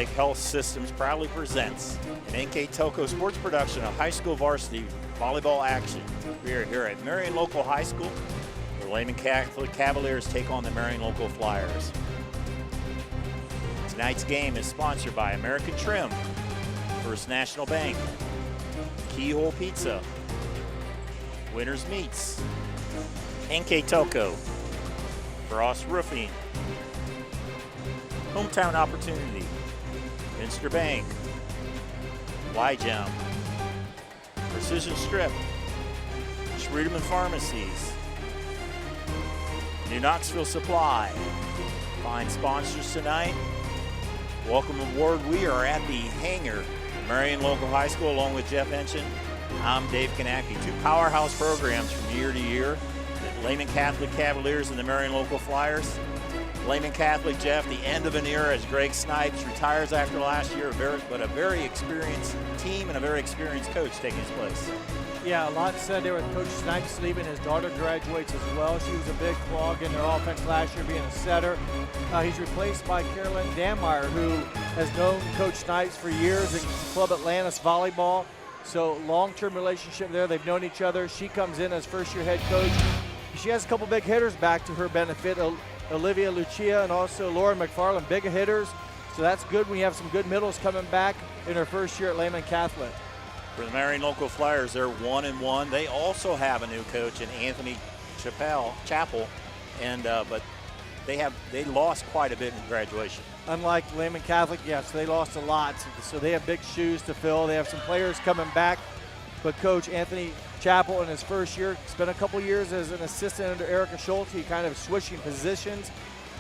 Lake Health Systems proudly presents an NKTelco sports production of high school varsity volleyball action. We are here at Marion Local High School. The Lehman Catholic Cavaliers take on the Marion Local Flyers. Tonight's game is sponsored by American Trim, First National Bank, Keyhole Pizza, Winners Meats, NKTelco, Frost Roofing, Hometown Opportunity, Minster Bank, Y-Gem, Precision Strip, Schredeman Pharmacies, New Knoxville Supply. Fine sponsors tonight. Welcome aboard. We are at the hangar at Marion Local High School along with Jeff Henson. I'm Dave Kanacki. Two powerhouse programs from year to year. The Lehman Catholic Cavaliers and the Marion Local Flyers. Lehman Catholic, Jeff, the end of an era as Greg Snipes retires after last year, but a very experienced team and a very experienced coach taking his place. Yeah, a lot said there with Coach Snipes leaving. His daughter graduates as well. She was a big clog in their offense last year, being a setter. He's replaced by Carolyn Dammeier, who has known Coach Snipes for years in Club Atlantis Volleyball. So long-term relationship there. They've known each other. She comes in as first-year head coach. She has a couple big hitters back to her benefit. Olivia Lucia and also Laura McFarland, big hitters. So that's good when you have some good middles coming back in her first year at Lehman Catholic. For the Marion Local Flyers, they're 1-1. They also have a new coach in Anthony Chappell, and but they lost quite a bit in graduation. Unlike Lehman Catholic, yes, they lost a lot. So they have big shoes to fill. They have some players coming back, but Coach Anthony Chappell in his first year spent a couple years as an assistant under Erica Schulte. He kind of switching positions,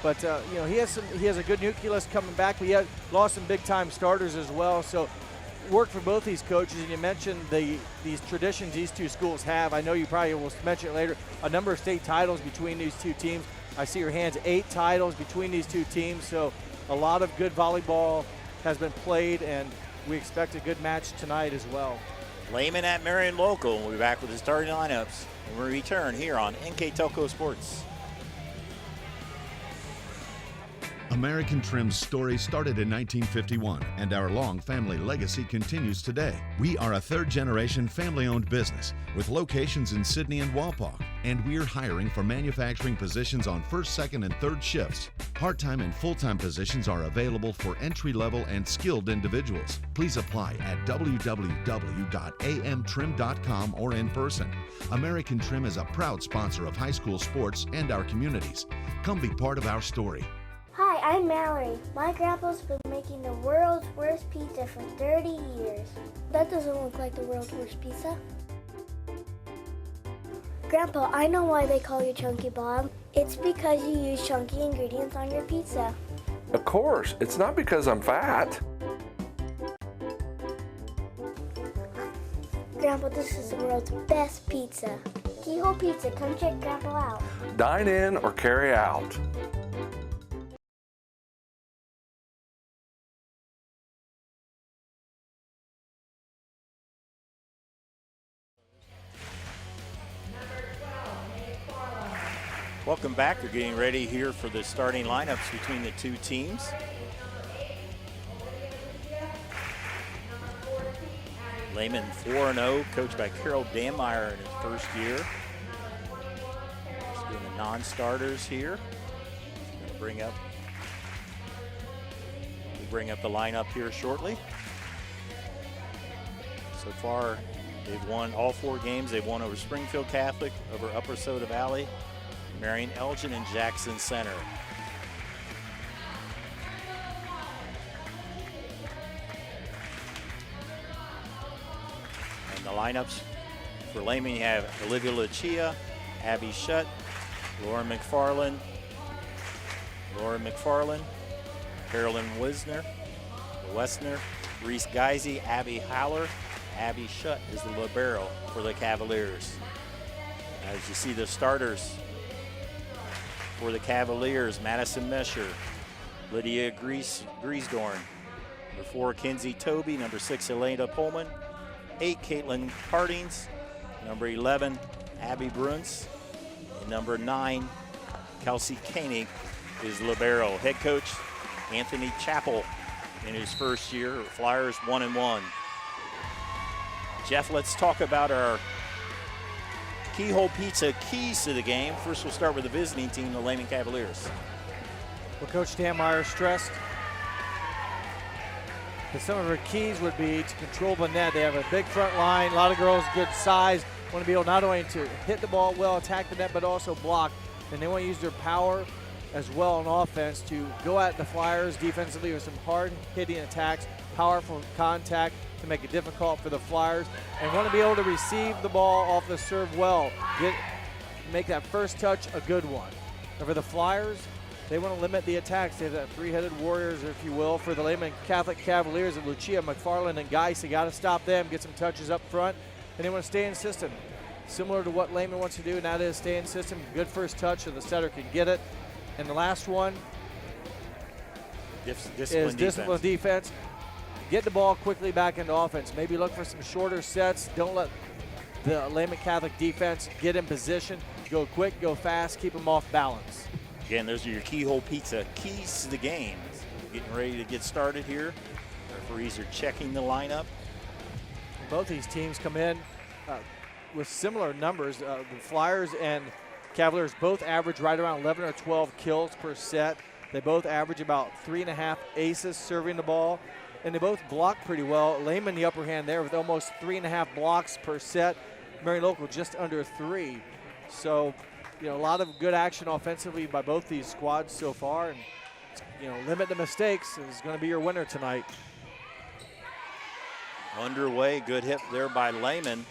but he has a good nucleus coming back. But he had lost some big time starters as well. So worked for both these coaches, and you mentioned these traditions these two schools have. I know you probably will mention it later. A number of state titles between these two teams. I see your hands. 8 titles between these two teams. So a lot of good volleyball has been played, and we expect a good match tonight as well. Lehman at Marion Local. We'll be back with the starting lineups when we return here on NKTelco Sports. American Trim's story started in 1951, and our long family legacy continues today. We are a third-generation family-owned business with locations in Sydney and Walpaug, and we're hiring for manufacturing positions on first, second, and third shifts. Part-time and full-time positions are available for entry-level and skilled individuals. Please apply at www.amtrim.com or in person. American Trim is a proud sponsor of high school sports and our communities. Come be part of our story. Hi, I'm Mallory. My grandpa's been making the world's worst pizza for 30 years. That doesn't look like the world's worst pizza. Grandpa, I know why they call you Chunky Bob. It's because you use chunky ingredients on your pizza. Of course, it's not because I'm fat. Grandpa, this is the world's best pizza. Keyhole Pizza, come check Grandpa out. Dine in or carry out. Welcome back. We're getting ready here for the starting lineups between the two teams. Lehman 4-0, coached by Carol Dammeier in his first year. Just doing the non-starters here. We'll bring up the lineup here shortly. So far, they've won all 4 games. They've won over Springfield Catholic, over Upper Soda Valley, Marion Elgin, and Jackson Center. And the lineups for Lehman, you have Olivia Lucia, Abby Shutt, Laura McFarland, Carolyn Wessner, Reese Geisey, Abby Howler. Abby Shutt is the libero for the Cavaliers. As you see the starters for the Cavaliers, Madison Mesher, Lydia Griesdorn, number 4, Kinsey Toby, number 6, Elena Pullman, 8, Caitlin Hardings, number 11, Abby Bruns, and number 9, Kelsey Koenig is libero. Head coach Anthony Chappell in his first year. Flyers 1-1. Jeff, let's talk about our Keyhole Pizza keys to the game. First, we'll start with the visiting team, the Lehman Cavaliers. Well, Coach Dan Meyer stressed that some of her keys would be to control the net. They have a big front line, a lot of girls good size, want to be able not only to hit the ball well, attack the net, but also block. And they want to use their power as well on offense to go at the Flyers defensively with some hard-hitting attacks, powerful contact to make it difficult for the Flyers, and want to be able to receive the ball off the serve well, make that first touch a good one. And for the Flyers, they want to limit the attacks. They have that three-headed warriors, if you will, for the Lehman Catholic Cavaliers of Lucia, McFarland, and Geis. They got to stop them, get some touches up front, and they want to stay in system. Similar to what Lehman wants to do, and that is stay in system. Good first touch so the setter can get it. And the last one is discipline defense. Get the ball quickly back into offense. Maybe look for some shorter sets. Don't let the Lehman Catholic defense get in position. Go quick, go fast, keep them off balance. Again, those are your Keyhole Pizza keys to the game. Getting ready to get started here. Referees are checking the lineup. Both these teams come in with similar numbers. The Flyers and Cavaliers both average right around 11 or 12 kills per set. They both average about 3.5 aces serving the ball, and they both block pretty well. Lehman the upper hand there with almost 3.5 blocks per set. Marion Local just under 3. So, a lot of good action offensively by both these squads so far, and limit the mistakes is going to be your winner tonight. Underway, good hit there by Lehman.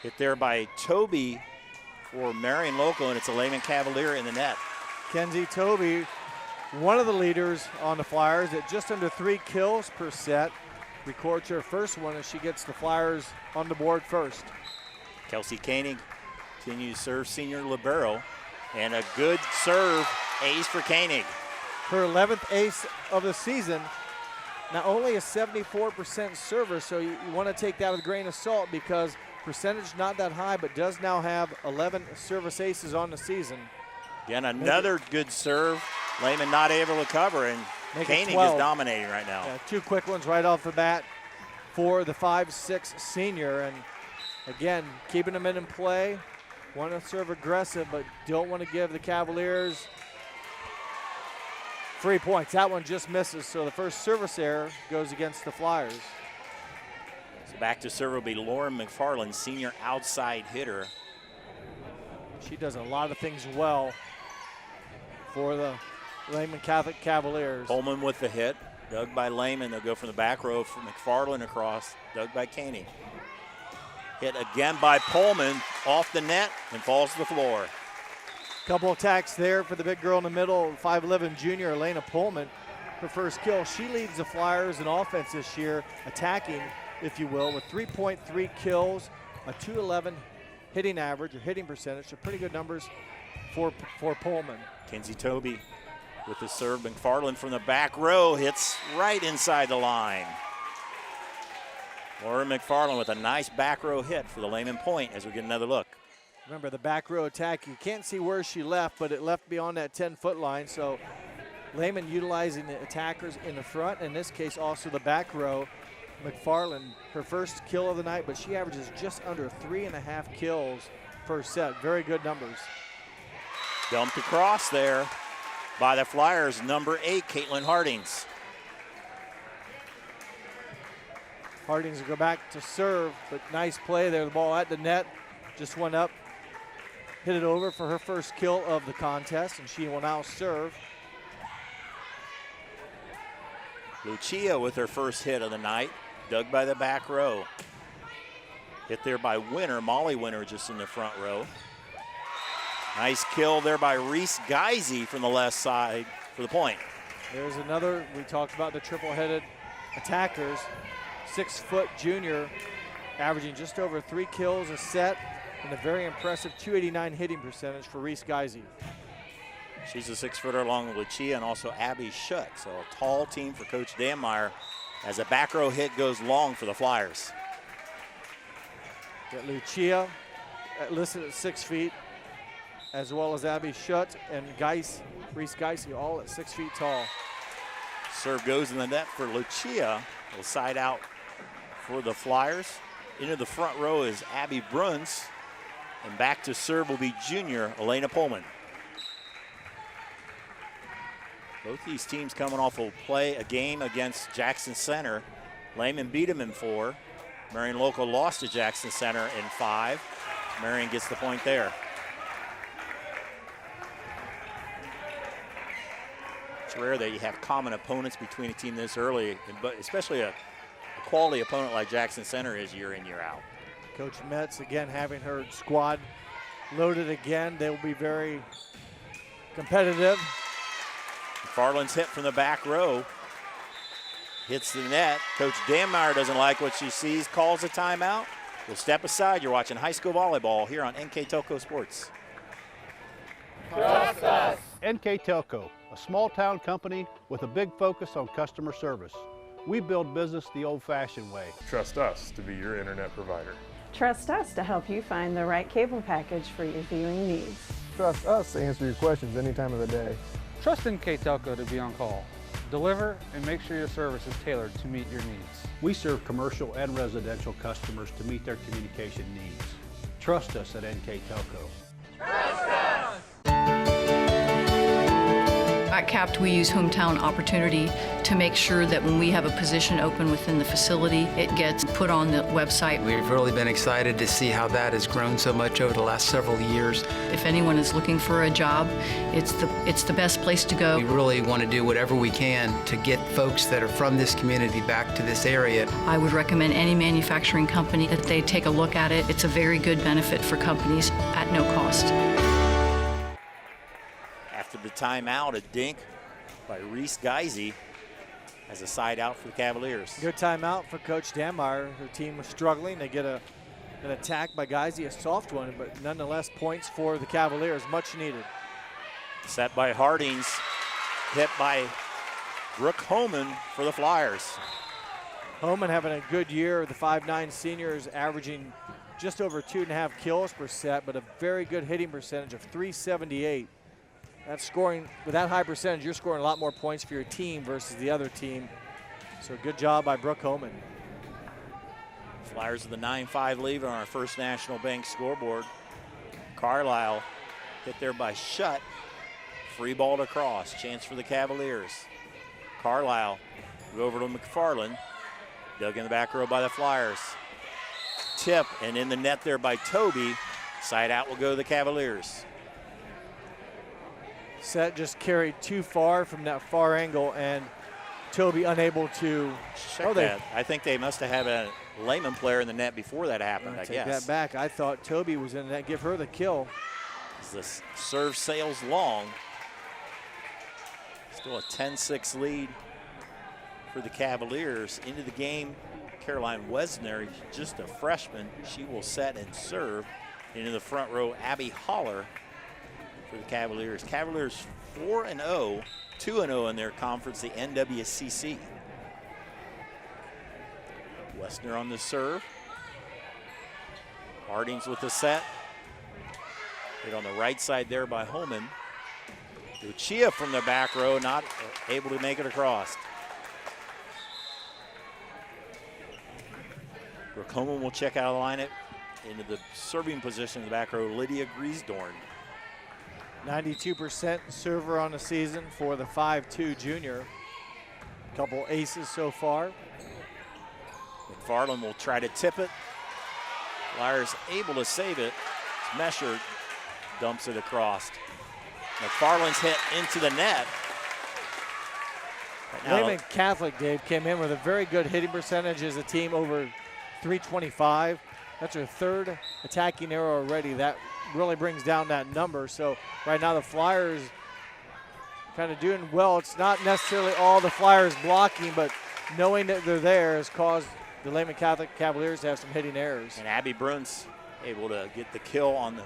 Hit there by Toby for Marion Local, and it's a Lehman Cavalier in the net. Kenzie Toby, one of the leaders on the Flyers at just under 3 kills per set, records her first one as she gets the Flyers on the board first. Kelsey Koenig continues to serve senior libero, and a good serve, ace for Koenig. Her 11th ace of the season. Not only a 74% server, so you want to take that with a grain of salt because percentage not that high, but does now have 11 service aces on the season. Again, another good serve. Lehman not able to cover, and Koenig is dominating right now. Yeah, 2 quick ones right off the bat for the 5'6" senior. And again, keeping them in play. Want to serve aggressive, but don't want to give the Cavaliers free points. That one just misses, so the first service error goes against the Flyers. So back to serve will be Lauren McFarland, senior outside hitter. She does a lot of things well for the Lehman Catholic Cavaliers. Coleman with the hit, dug by Lehman. They'll go from the back row for McFarland across, dug by Koenig. Hit again by Pullman, off the net, and falls to the floor. Couple attacks there for the big girl in the middle, 5'11" junior Elena Pullman. Her first kill. She leads the Flyers in offense this year, attacking, if you will, with 3.3 kills, a .211 hitting average or hitting percentage. So pretty good numbers for Pullman. Kenzie Toby with the serve. McFarland from the back row hits right inside the line. Lauren McFarland with a nice back row hit for the Lehman point as we get another look. Remember the back row attack, you can't see where she left, but it left beyond that 10-foot line. So Lehman utilizing the attackers in the front, in this case also the back row. McFarland, her first kill of the night, but she averages just under 3.5 kills per set. Very good numbers. Dumped across there by the Flyers, number 8, Caitlin Hardings. Hardings will go back to serve, but nice play there. The ball at the net, just went up, hit it over for her first kill of the contest, and she will now serve. Lucia with her first hit of the night, dug by the back row. Hit there by Winter, Molly Winter just in the front row. Nice kill there by Reese Geisy from the left side for the point. There's another, we talked about the triple-headed attackers. 6-foot junior, averaging just over 3 kills a set, and a very impressive .289 hitting percentage for Reese Geisy. She's a 6-footer along with Lucia and also Abby Schutt. So a tall team for Coach Dan Meyer as a back row hit goes long for the Flyers. Got Lucia listed at 6 feet, as well as Abby Schutt and Reese Geisy, all at 6 feet tall. Serve goes in the net for Lucia. Will side out for the Flyers. Into the front row is Abby Bruns. And back to serve will be junior Elena Pullman. Both these teams coming off will play a game against Jackson Center. Lehman beat them in 4. Marion Local lost to Jackson Center in 5. Marion gets the point there. It's rare that you have common opponents between a team this early, but especially a quality opponent like Jackson Center is year in, year out. Coach Metz, again, having her squad loaded again. They will be very competitive. Farland's hit from the back row. Hits the net. Coach Danmeyer doesn't like what she sees, calls a timeout. We'll step aside. You're watching high school volleyball here on NKTelco Sports. Trust us. NKTelco, a small town company with a big focus on customer service. We build business the old-fashioned way. Trust us to be your internet provider. Trust us to help you find the right cable package for your viewing needs. Trust us to answer your questions any time of the day. Trust NKTelco to be on call. Deliver and make sure your service is tailored to meet your needs. We serve commercial and residential customers to meet their communication needs. Trust us at NKTelco. At CAPT, we use hometown opportunity to make sure that when we have a position open within the facility, it gets put on the website. We've really been excited to see how that has grown so much over the last several years. If anyone is looking for a job, it's the best place to go. We really want to do whatever we can to get folks that are from this community back to this area. I would recommend any manufacturing company that they take a look at it. It's a very good benefit for companies at no cost. After the timeout, a dink by Reese Geisey as a side out for the Cavaliers. Good timeout for Coach Danmeyer. Her team was struggling. They get an attack by Geisey, a soft one, but nonetheless points for the Cavaliers, much needed. Set by Hardings, hit by Brooke Homan for the Flyers. Homan having a good year. The 5'9" seniors averaging just over 2.5 kills per set, but a very good hitting percentage of .378. That's scoring, with that high percentage, you're scoring a lot more points for your team versus the other team. So good job by Brooke Homan. Flyers with a 9-5 lead on our First National Bank scoreboard. Carlisle hit there by Shutt. Free ball across, chance for the Cavaliers. Carlisle go over to McFarland. Dug in the back row by the Flyers. Tip and in the net there by Toby. Side out will go to the Cavaliers. Set just carried too far from that far angle, and Toby unable to check that. I think they must have had a Lehman player in the net before that happened, I guess. Take that back. I thought Toby was in the net. Give her the kill. As the serve sails long. Still a 10-6 lead for the Cavaliers. Into the game, Caroline Wesner, just a freshman. She will set and serve. Into the front row, Abby Holler for the Cavaliers. Cavaliers 4-0, 2-0 in their conference, the NWCC. Wesner on the serve. Hardings with the set. Hit on the right side there by Holman. Lucia from the back row, not able to make it across. Brooke Holman will check out of the lineup. Into the serving position in the back row, Lydia Griesdorn. 92% server on the season for the 5'2" junior. Couple aces so far. McFarland will try to tip it. Flyers able to save it. Mesher dumps it across. McFarland's hit into the net. Lehman Catholic, Dave, came in with a very good hitting percentage as a team, over .325. That's her third attacking arrow already. That really brings down that number. So right now the Flyers kind of doing well. It's not necessarily all the Flyers blocking, but knowing that they're there has caused the Lehman Catholic Cavaliers to have some hitting errors. And Abby Bruns able to get the kill on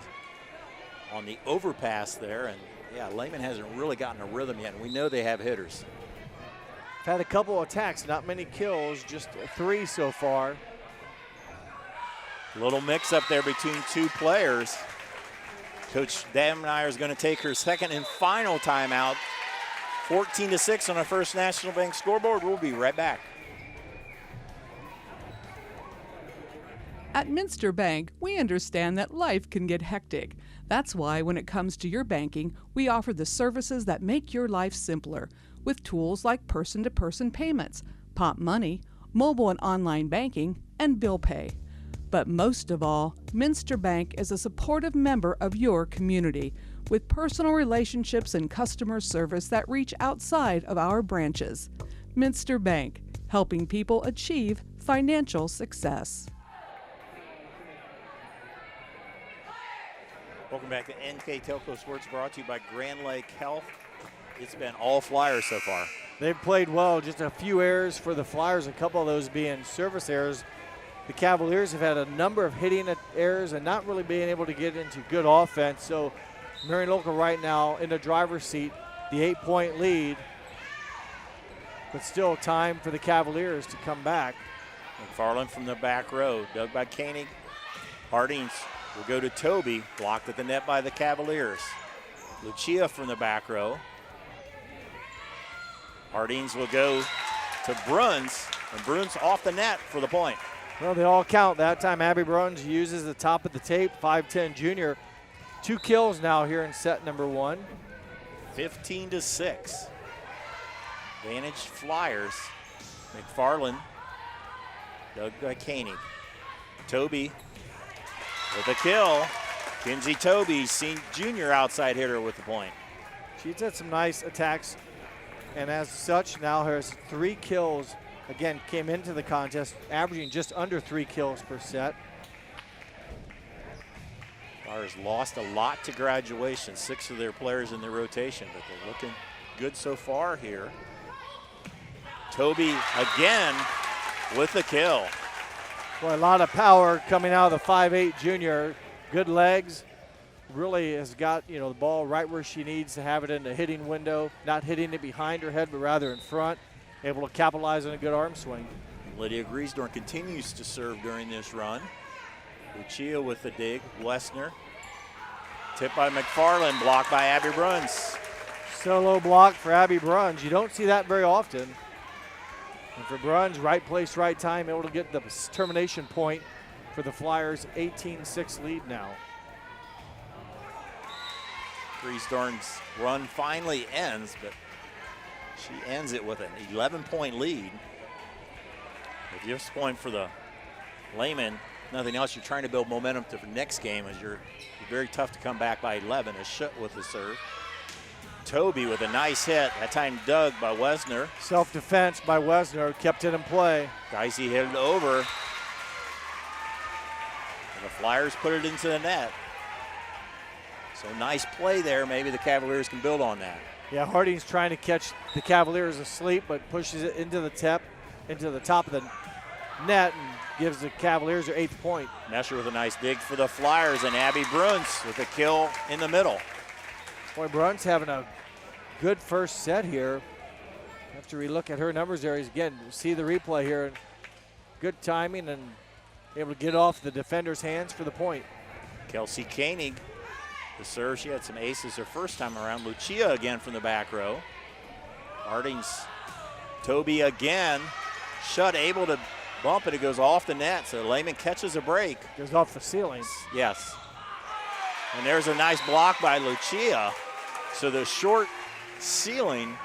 the overpass there. And yeah, Lehman hasn't really gotten a rhythm yet. And we know they have hitters. Had a couple attacks, not many kills, just 3 so far. Little mix up there between two players. Coach Dammeyer is going to take her second and final timeout 14-6 on our First National Bank scoreboard. We'll be right back. At Minster Bank, we understand that life can get hectic. That's why when it comes to your banking, we offer the services that make your life simpler with tools like person-to-person payments, Pop Money, mobile and online banking, and bill pay. But most of all, Minster Bank is a supportive member of your community with personal relationships and customer service that reach outside of our branches. Minster Bank, helping people achieve financial success. Welcome back to NKTelco Sports, brought to you by Grand Lake Health. It's been all Flyers so far. They've played well, just a few errors for the Flyers, a couple of those being service errors. The Cavaliers have had a number of hitting errors and not really being able to get into good offense. So Marion Local right now in the driver's seat, the 8-point lead, but still time for the Cavaliers to come back. McFarland from the back row, dug by Koenig. Hardings will go to Toby, blocked at the net by the Cavaliers. Lucia from the back row. Hardings will go to Bruns, and Bruns off the net for the point. Well, they all count. That time Abby Bruns uses the top of the tape, 5'10" junior. 2 kills now here in set number 1. 15-6. Advantage Flyers. McFarland, dug by Koenig. Toby with a kill. Kinsey Toby, junior outside hitter with the point. She's had some nice attacks, and as such now has 3 kills. Again, came into the contest averaging just under 3 kills per set. Flyers lost a lot to graduation, 6 of their players in their rotation, but they're looking good so far here. Toby again with the kill. Boy, a lot of power coming out of the 5'8" junior. Good legs. Really has got, the ball right where she needs to have it in the hitting window. Not hitting it behind her head, but rather in front. Able to capitalize on a good arm swing. Lydia Griesdorn continues to serve during this run. Lucia with the dig. Wessner. Tipped by McFarland, blocked by Abby Bruns. Solo block for Abby Bruns. You don't see that very often. And for Bruns, right place, right time, able to get the termination point for the Flyers' 18-6 lead now. Griesdorn's run finally ends, but she ends it with an 11-point lead. With this point for the Lehman, nothing else. You're trying to build momentum to the next game as you're very tough to come back by 11. A shot with the serve. Toby with a nice hit, that time dug by Wessner. Self-defense by Wessner, kept it in play. Geisy hit it over. And the Flyers put it into the net. So nice play there. Maybe the Cavaliers can build on that. Yeah, Harding's trying to catch the Cavaliers asleep, but pushes it into the top of the net and gives the Cavaliers their 8th point. Mesher with a nice dig for the Flyers, and Abby Bruns with a kill in the middle. Boy, Bruns having a good first set here. Have to relook at her numbers there. Again, see the replay here. Good timing and able to get off the defender's hands for the point. Kelsey Koenig, the serve. She had some aces her first time around. Lucia again from the back row. Hardings, Toby again. Shut, able to bump it. It goes off the net, so Lehman catches a break. Goes off the ceiling. Yes. And there's a nice block by Lucia. So the short ceiling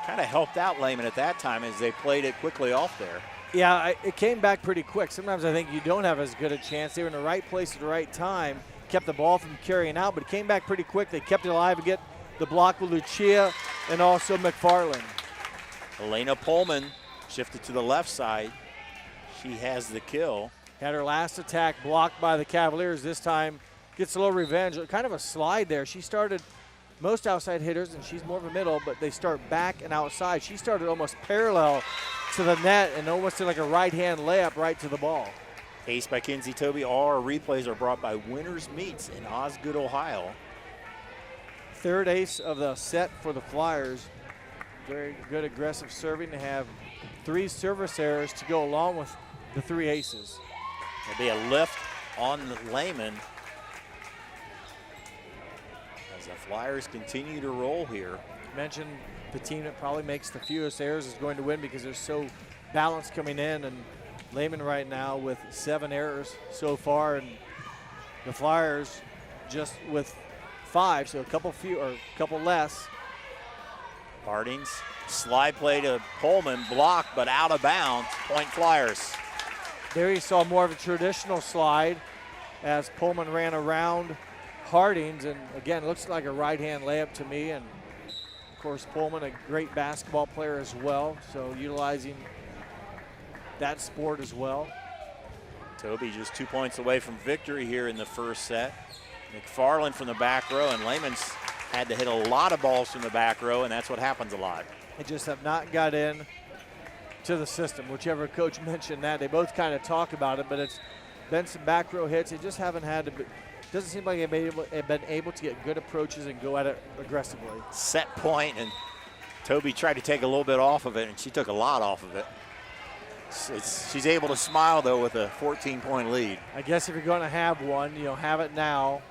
kind of helped out Lehman at that time as they played it quickly off there. Yeah, it came back pretty quick. Sometimes I think you don't have as good a chance. They were in the right place at the right time. Kept the ball from carrying out, but it came back pretty quick. They kept it alive and get the block with Lucia and also McFarland. Elena Pullman shifted to the left side. She has the kill. Had her last attack blocked by the Cavaliers. This time gets a little revenge. Kind of a slide there. She started most outside hitters, and she's more of a middle, but they start back and outside. She started almost parallel to the net and almost did like a right-hand layup right to the ball. Ace by Kinsey Toby. All our replays are brought by Winners Meats in Osgood, Ohio. 3rd ace of the set for the Flyers. Very good aggressive serving to have 3 service errors to go along with the 3 aces. There'll be a lift on the Lehman as the Flyers continue to roll here. mentioned the team that probably makes the fewest errors is going to win because they're so balanced coming in, and Lehman right now with 7 errors so far, and the Flyers just with 5, so a couple less. Harding's slide play to Pullman, blocked but out of bounds. Point Flyers. There you saw more of a traditional slide as Pullman ran around Harding's, and again, looks like a right-hand layup to me. And of course, Pullman, a great basketball player as well, so utilizing that sport as well. Toby just 2 points away from victory here in the first set. McFarland from the back row, and Lehman's had to hit a lot of balls from the back row, and that's what happens a lot. They just have not got in to the system. Whichever coach mentioned that, they both kind of talk about it, but it's been some back row hits. They just haven't had to. Doesn't seem like they've been able to get good approaches and go at it aggressively. Set point, and Toby tried to take a little bit off of it, and she took a lot off of it. She's able to smile, though, with a 14-point lead. I guess if you're going to have one, have it now.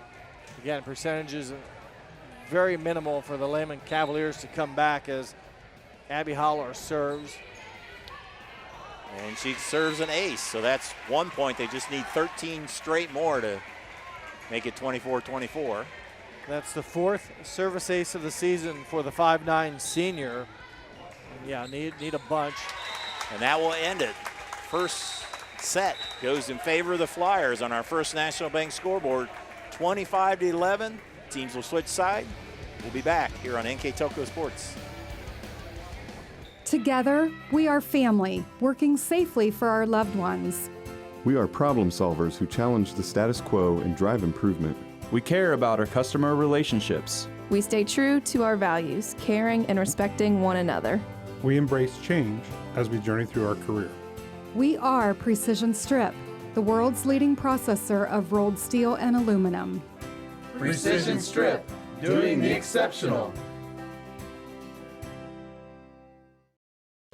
Again, percentages very minimal for the Lehman Cavaliers to come back as Abby Holler serves. And she serves an ace, so that's 1 point. They just need 13 straight more to make it 24-24. That's the 4th service ace of the season for the 5'9" senior. And yeah, need a bunch. And that will end it. First set goes in favor of the Flyers on our First National Bank scoreboard. 25-11. Teams will switch side. We'll be back here on NKTelco Sports. Together, we are family, working safely for our loved ones. We are problem solvers who challenge the status quo and drive improvement. We care about our customer relationships. We stay true to our values, caring and respecting one another. We embrace change as we journey through our career. We are Precision Strip, the world's leading processor of rolled steel and aluminum. Precision Strip, doing the exceptional.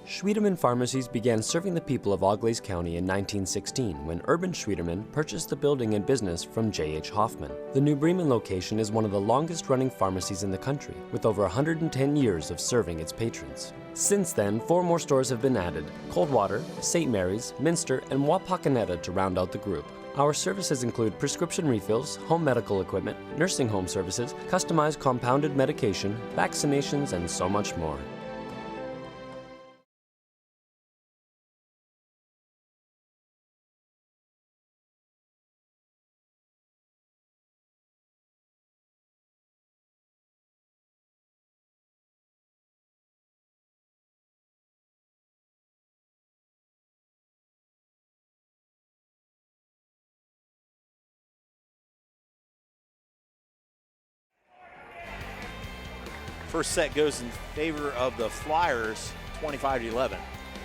Schwiedemann Pharmacies began serving the people of Auglaize County in 1916 when Urban Schwiedemann purchased the building and business from J.H. Hoffman. The New Bremen location is one of the longest-running pharmacies in the country, with over 110 years of serving its patrons. Since then, 4 more stores have been added: Coldwater, St. Mary's, Minster, and Wapakoneta to round out the group. Our services include prescription refills, home medical equipment, nursing home services, customized compounded medication, vaccinations, and so much more. First set goes in favor of the Flyers, 25-11.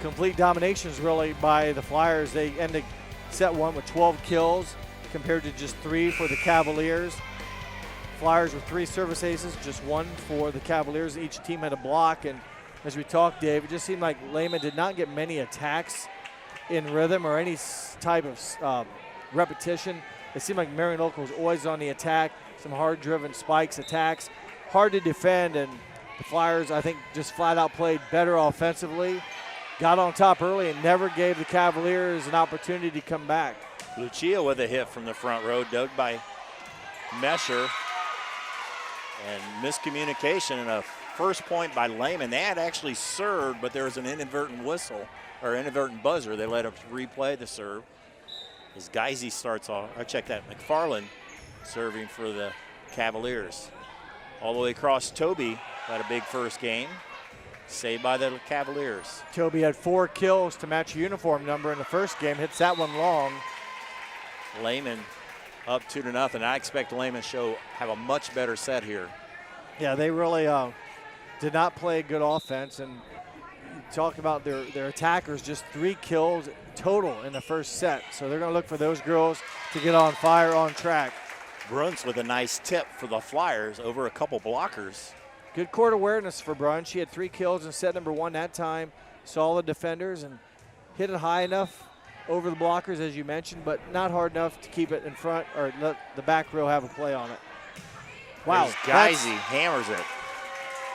Complete dominations really by the Flyers. They ended set 1 with 12 kills compared to just 3 for the Cavaliers. Flyers with 3 service aces, just 1 for the Cavaliers. Each team had a block, and as we talked, Dave, it just seemed like Lehman did not get many attacks in rhythm or any type of repetition. It seemed like Marion Local was always on the attack, some hard-driven spikes, attacks. Hard to defend, and the Flyers, I think, just flat out played better offensively. Got on top early and never gave the Cavaliers an opportunity to come back. Lucia with a hit from the front row, dug by Mesher. And miscommunication and a first point by Lehman. They had actually served, but there was an inadvertent whistle, or inadvertent buzzer. They let us replay the serve. As Geisy starts off, I checked that. McFarland serving for the Cavaliers. All the way across, Toby had a big first game. Saved by the Cavaliers. Toby had 4 kills to match a uniform number in the first game. Hits that one long. Lehman up 2-0. I expect Lehman to have a much better set here. Yeah, they really did not play good offense. And you talk about their attackers, just 3 kills total in the first set. So they're going to look for those girls to get on fire, on track. Bruns with a nice tip for the Flyers over a couple blockers. Good court awareness for Bruns. She had 3 kills in set number 1 that time. Solid defenders and hit it high enough over the blockers, as you mentioned, but not hard enough to keep it in front or let the back row have a play on it. Wow. Geisy hammers it.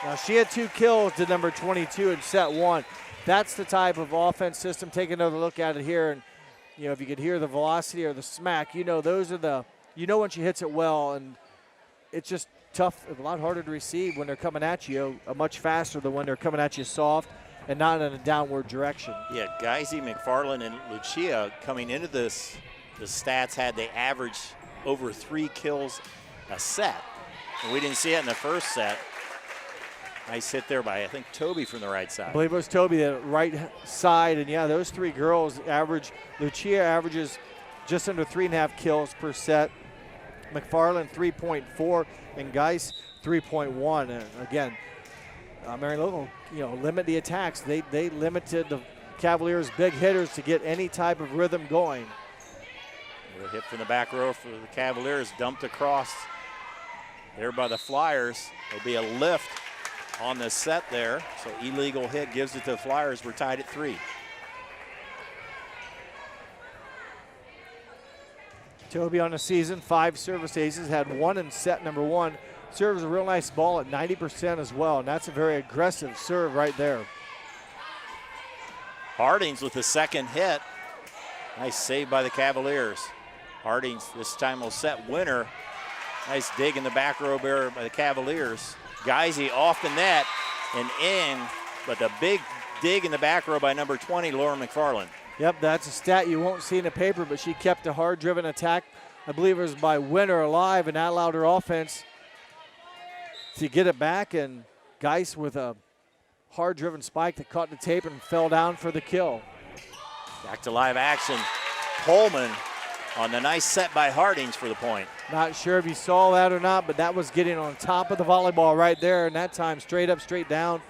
Now she had 2 kills to number 22 in set 1. That's the type of offense system. Take another look at it here, and if you could hear the velocity or the smack, those are when she hits it well, and it's just tough, a lot harder to receive when they're coming at you, much faster than when they're coming at you soft and not in a downward direction. Yeah, Geisy, McFarland, and Lucia coming into this, the stats had they average over 3 kills a set. And we didn't see it in the first set. Nice hit there by, I think, Toby from the right side. I believe it was Toby, the right side. And, yeah, those 3 girls average. Lucia averages just under 3.5 kills per set. McFarland, 3.4. And Geis, 3.1. And, again, Marion Local, limit the attacks. They limited the Cavaliers' big hitters to get any type of rhythm going. A hit from the back row for the Cavaliers, dumped across there by the Flyers. There'll be a lift on the set there. So illegal hit gives it to the Flyers. We're tied at 3. Toby on the season, 5 service aces, had 1 in set number 1. Serves a real nice ball at 90% as well, and that's a very aggressive serve right there. Hardings with the second hit. Nice save by the Cavaliers. Hardings this time will set winner. Nice dig in the back row there by the Cavaliers. Geisy off the net and in, but the big dig in the back row by number 20, Laura McFarland. Yep, that's a stat you won't see in the paper, but she kept a hard-driven attack. I believe it was by Winner alive, and that allowed her offense to get it back, and Geis with a hard-driven spike that caught the tape and fell down for the kill. Back to live action. Pullman on the nice set by Hardings for the point. Not sure if you saw that or not, but that was getting on top of the volleyball right there, and that time straight up, straight down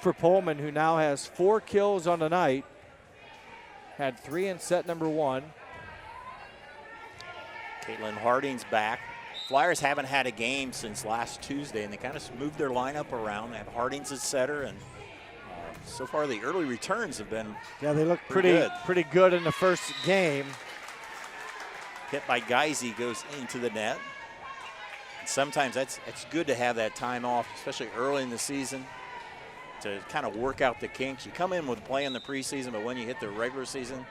for Pullman, who now has 4 kills on the night. Had 3 in set number 1. Caitlin Harding's back. Flyers haven't had a game since last Tuesday, and they kind of moved their lineup around. They have Hardings as setter, and so far the early returns have been they look pretty good in the first game. Hit by Geisy goes into the net. And sometimes that's good to have that time off, especially early in the season, to kind of work out the kinks. You come in with play in the preseason, but when you hit the regular season,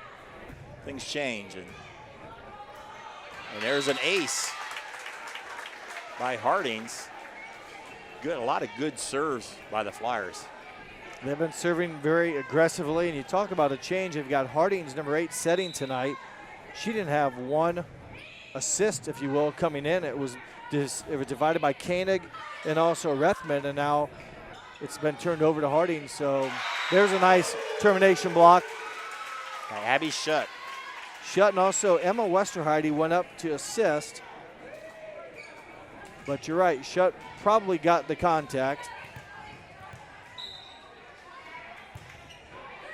things change. And there's an ace by Hardings. Good, a lot of good serves by the Flyers. They've been serving very aggressively, and you talk about a change. They've got Hardings, number 8, setting tonight. She didn't have 1 assist, if you will, coming in. It was divided by Koenig and also Rethman, and now it's been turned over to Hardings. So there's a nice termination block by Abby Shutt. Shutt, and also Emma Westerheide went up to assist. But you're right, Shutt probably got the contact.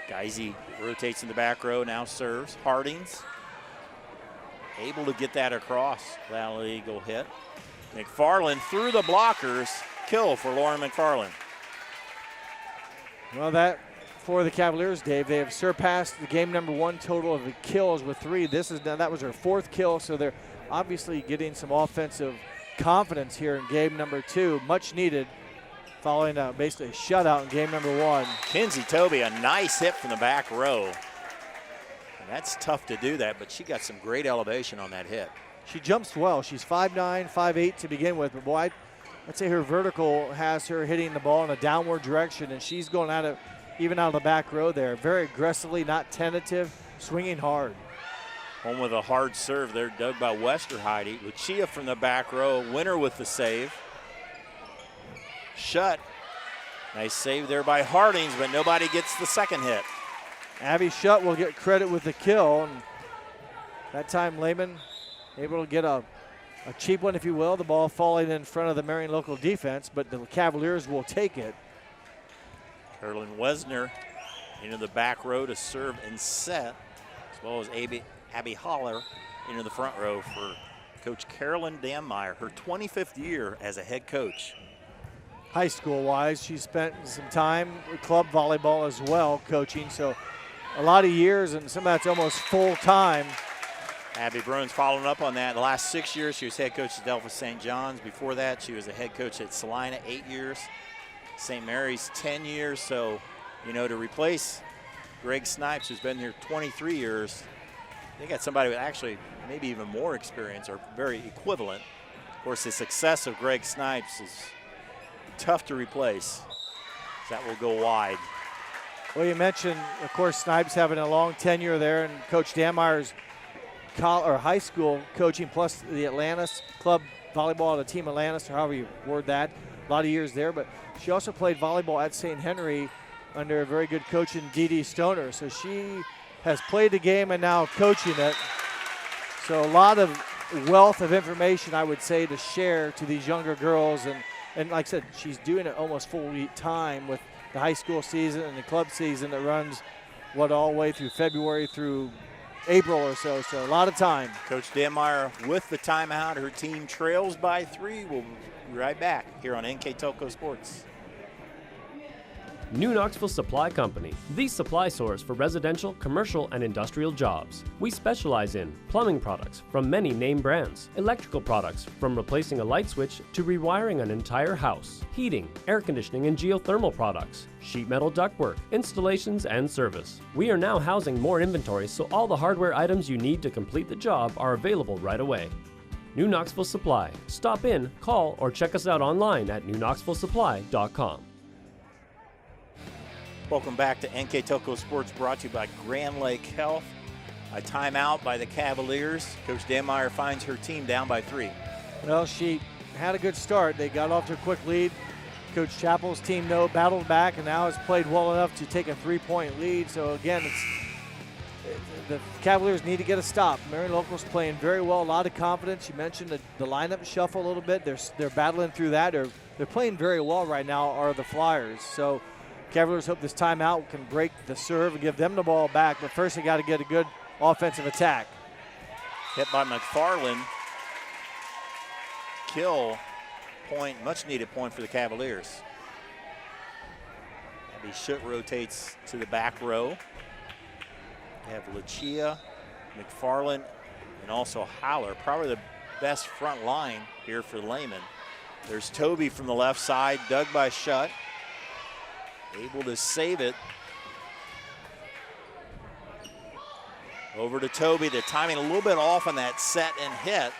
Geisy rotates in the back row, now serves. Hardings able to get that across. That illegal hit. McFarland through the blockers. Kill for Lauren McFarland. Well, that for the Cavaliers, Dave, they have surpassed the game number 1 total of kills with 3. That was their 4th kill, so they're obviously getting some offensive confidence here in game number 2, much needed, following basically a shutout in game number 1. Kinsey Toby, a nice hit from the back row. And that's tough to do that, but she got some great elevation on that hit. She jumps well. She's 5'9", 5'8" to begin with, but boy, I'd say her vertical has her hitting the ball in a downward direction, and she's going at it even out of the back row there. Very aggressively, not tentative, swinging hard. Home with a hard serve there, dug by Westerheide. Lucia from the back row, Winner with the save. Shutt, nice save there by Hardings, but nobody gets the second hit. Abby Shutt will get credit with the kill, and that time Lehman able to get a cheap one, if you will, the ball falling in front of the Marion Local defense, but the Cavaliers will take it. Carolyn Wesner into the back row to serve and set, as well as Abby Holler into the front row for Coach Carolyn Danmeyer, her 25th year as a head coach. High school-wise, she spent some time with club volleyball as well, coaching, so a lot of years, and some of that's almost full-time. Abby Bruins following up on that. The last 6 years, she was head coach at Delphos St. John's. Before that, she was a head coach at Salina, 8 years. St. Mary's 10 years, so, you know, to replace Greg Snipes, who's been here 23 years, they got somebody with actually maybe even more experience or very equivalent. Of course, the success of Greg Snipes is tough to replace. That will go wide. Well, you mentioned, of course, Snipes having a long tenure there, and Coach Danmeyer's high school coaching, plus the Atlantis club volleyball, the Team Atlantis, or however you word that. A lot of years there, but she also played volleyball at St. Henry under a very good coach in Dee Stoner. So she has played the game and now coaching it. So a lot of wealth of information, I would say, to share to these younger girls. And like I said, she's doing it almost full time with the high school season and the club season that runs, all the way through February through April or so. So a lot of time. Coach Danmeyer with the timeout. Her team trails by 3. We'll be right back here on NKTelco Sports. New Knoxville Supply Company, the supply source for residential, commercial, and industrial jobs. We specialize in plumbing products from many name brands, electrical products from replacing a light switch to rewiring an entire house, heating, air conditioning, and geothermal products, sheet metal ductwork, installations, and service. We are now housing more inventory, so all the hardware items you need to complete the job are available right away. New Knoxville Supply. Stop in, call, or check us out online at newknoxvillesupply.com. Welcome back to NKTelco Sports, brought to you by Grand Lake Health. A timeout by the Cavaliers. Coach Danmeyer finds her team down by 3. Well, she had a good start. They got off to a quick lead. Coach Chappell's team, though, battled back and now has played well enough to take a 3-point lead. So, again, the Cavaliers need to get a stop. Marion Local's playing very well, a lot of confidence. You mentioned the lineup shuffle a little bit. They're battling through that. They're playing very well right now, are the Flyers. So, Cavaliers hope this timeout can break the serve and give them the ball back, but first they got to get a good offensive attack. Hit by McFarland. Kill point, much needed point for the Cavaliers. Abby Schutt rotates to the back row. They have Lucia, McFarland, and also Haller, probably the best front line here for Lehman. There's Toby from the left side, dug by Schutt. Able to save it. Over to Toby. The timing a little bit off on that set and hit.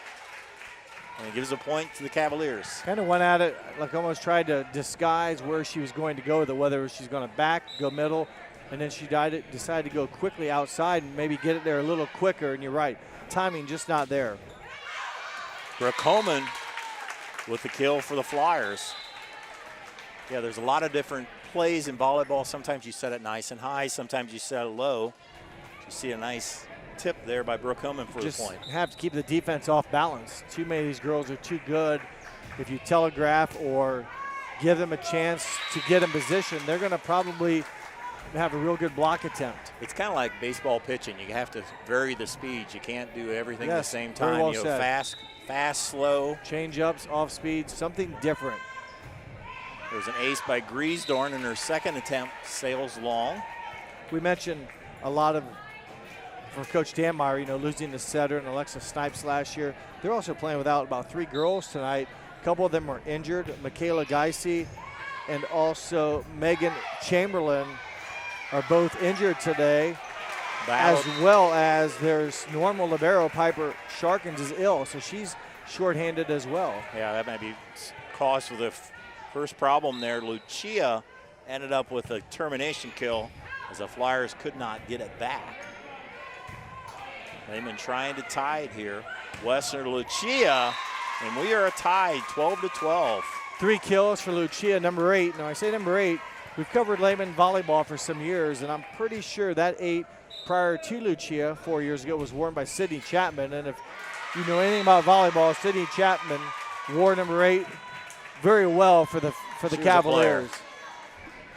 And it gives a point to the Cavaliers. Kind of went at it, like almost tried to disguise where she was going to go with it, whether she's going to back, go middle, and then she decided to go quickly outside and maybe get it there a little quicker. And you're right, timing just not there. Brooke Holman with the kill for the Flyers. Yeah, there's a lot of different plays in volleyball. Sometimes you set it nice and high, sometimes you set it low. You see a nice tip there by Brooke Hillman for the point. Have to keep the defense off balance. Too many of these girls are too good. If you telegraph or give them a chance to get in position, they're going to probably have a real good block attempt. It's kind of like baseball pitching. You have to vary the speeds. You can't do everything at the same time. Very well said. Fast, slow. Change ups, off speed, something different. There's an ace by Griesdorn, and her second attempt sails long. We mentioned a lot of, for Coach Danmeyer, losing to Setter and Alexa Snipes last year. They're also playing without about 3 girls tonight. A couple of them are injured. Michaela Geisey and also Megan Chamberlain are both injured today, as well as there's normal libero Piper Sharkins is ill, so she's shorthanded as well. Yeah, that might be cause for the first problem there. Lucia ended up with a termination kill as the Flyers could not get it back. Lehman trying to tie it here. Western Lucia, and we are tied 12-12. 3 kills for Lucia, number 8. Now I say number 8, we've covered Lehman volleyball for some years, and I'm pretty sure that 8 prior to Lucia 4 years ago was worn by Sydney Chapman. And if you know anything about volleyball, Sydney Chapman wore number 8 very well for the Cavaliers.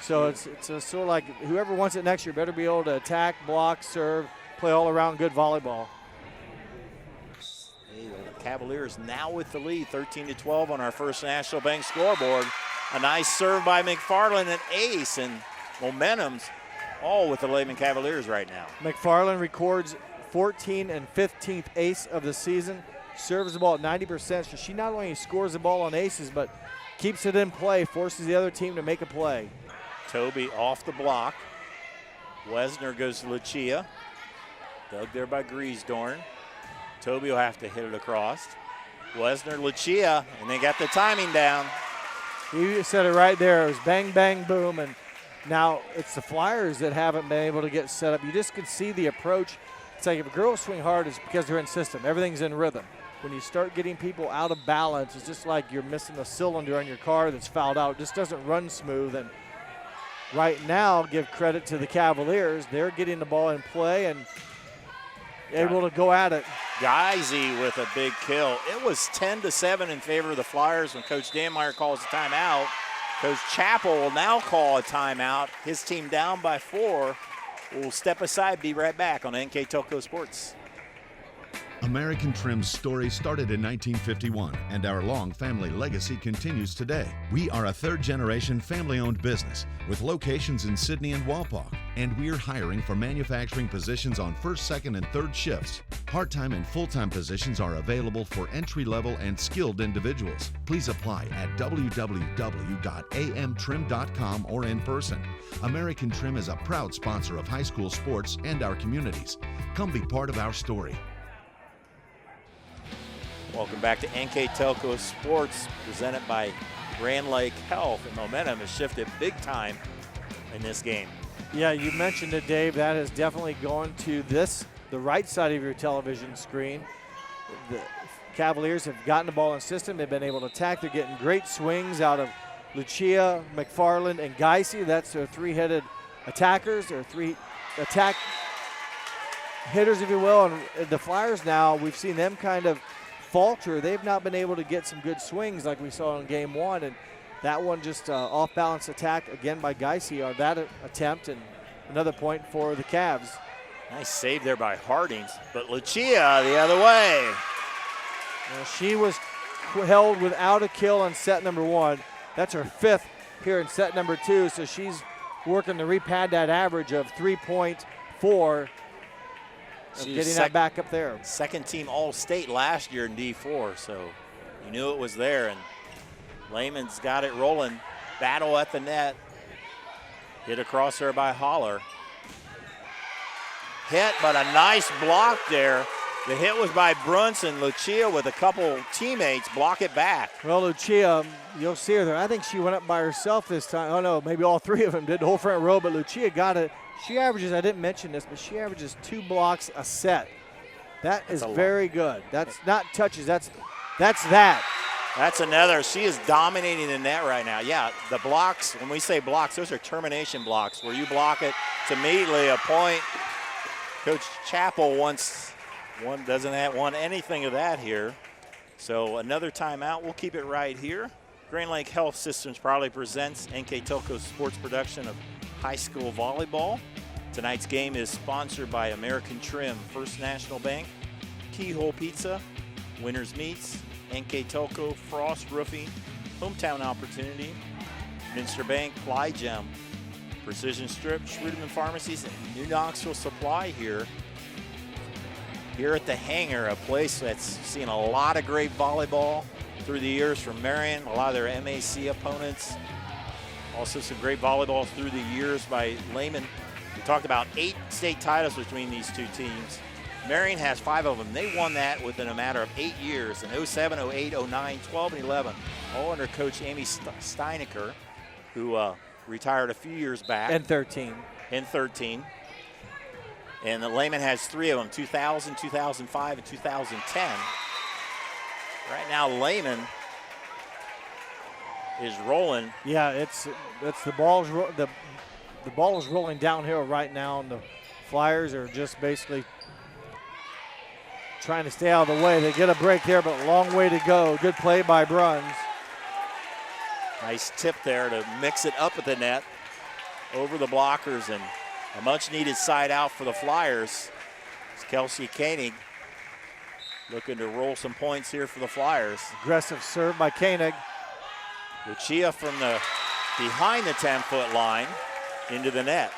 So it's sort of like whoever wants it next year better be able to attack, block, serve, play all around good volleyball. The Cavaliers now with the lead, 13-12 on our First National Bank scoreboard. A nice serve by McFarland, an ace, and momentum's all with the Lehman Cavaliers right now. McFarland records 14th and 15th ace of the season. Serves the ball at 90%, so she not only scores the ball on aces, but keeps it in play, forces the other team to make a play. Toby off the block. Wesner goes to Lucia. Dug there by Griesdorn. Toby will have to hit it across. Wesner, Lucia, and they got the timing down. You said it right there. It was bang, bang, boom, and now it's the Flyers that haven't been able to get set up. You just can see the approach. It's like if girls swing hard, it's because they're in system. Everything's in rhythm. When you start getting people out of balance, it's just like you're missing a cylinder on your car that's fouled out. It just doesn't run smooth. And right now, give credit to the Cavaliers. They're getting the ball in play and able to go at it. Geisy with a big kill. It was 10-7 in favor of the Flyers when Coach Danmeyer calls a timeout. Coach Chappell will now call a timeout. His team down by 4. We'll step aside, be right back on NKTelco Sports. American Trim's story started in 1951, and our long family legacy continues today. We are a third-generation family-owned business with locations in Sydney and Walpock, and we're hiring for manufacturing positions on first, second, and third shifts. Part-time and full-time positions are available for entry-level and skilled individuals. Please apply at www.amtrim.com or in person. American Trim is a proud sponsor of high school sports and our communities. Come be part of our story. Welcome back to NKTelco Sports, presented by Grand Lake Health. And momentum has shifted big time in this game. Yeah, you mentioned it, Dave. That has definitely gone to the right side of your television screen. The Cavaliers have gotten the ball in system. They've been able to attack. They're getting great swings out of Lucia, McFarland, and Geisy. That's their three-headed attackers, or three attack hitters, if you will. And the Flyers now, we've seen them kind of falter. They've not been able to get some good swings like we saw in game one, and that one just off-balance attack again by Geisy on that attempt, and another point for the Cavs. Nice save there by Hardings, but Lucia the other way. Well, she was held without a kill on set number 1. That's her 5th here in set number 2, so she's working to repad that average of 3.4. Getting that back up there. Second team All-State last year in D4, so you knew it was there. And Lehman's got it rolling. Battle at the net. Hit across there by Holler. Hit, but a nice block there. The hit was by Brunson. Lucia with a couple teammates block it back. Well, Lucia, you'll see her there. I think she went up by herself this time. Oh, no, maybe all 3 of them did the whole front row, but Lucia got it. She averages, I didn't mention this, but she averages 2 blocks a set. That's very good. That's not touches, that's that. That's another. She is dominating the net right now. Yeah, the blocks, when we say blocks, those are termination blocks where you block it to immediately a point. Coach Chappell doesn't want anything of that here. So another timeout. We'll keep it right here. Grand Lake Health Systems proudly presents NKTelco Sports production of high school volleyball. Tonight's game is sponsored by American Trim, First National Bank, Keyhole Pizza, Winners Meats, NKTelco, Frost Roofing, Hometown Opportunity, Minster Bank, Fly Gem, Precision Strip, Schrudeman Pharmacies, and New Knoxville Supply here at the Hangar, a place that's seen a lot of great volleyball through the years from Marion, a lot of their MAC opponents. Also some great volleyball through the years by Lehman. We talked about 8 state titles between these two teams. Marion has 5 of them. They won that within a matter of 8 years in 07, 08, 09, 12, and 11. All under Coach Amy Steinecker, who retired a few years back. And 13. And the Lehman has 3 of them, 2000, 2005, and 2010. Right now, Lehman is rolling. Yeah, it's the ball is rolling downhill right now, and the Flyers are just basically trying to stay out of the way. They get a break there, but a long way to go. Good play by Bruns. Nice tip there to mix it up at the net over the blockers, and a much-needed side out for the Flyers. It's Kelsey Koenig looking to roll some points here for the Flyers. Aggressive serve by Koenig. Lucia from the behind the 10-foot line into the net.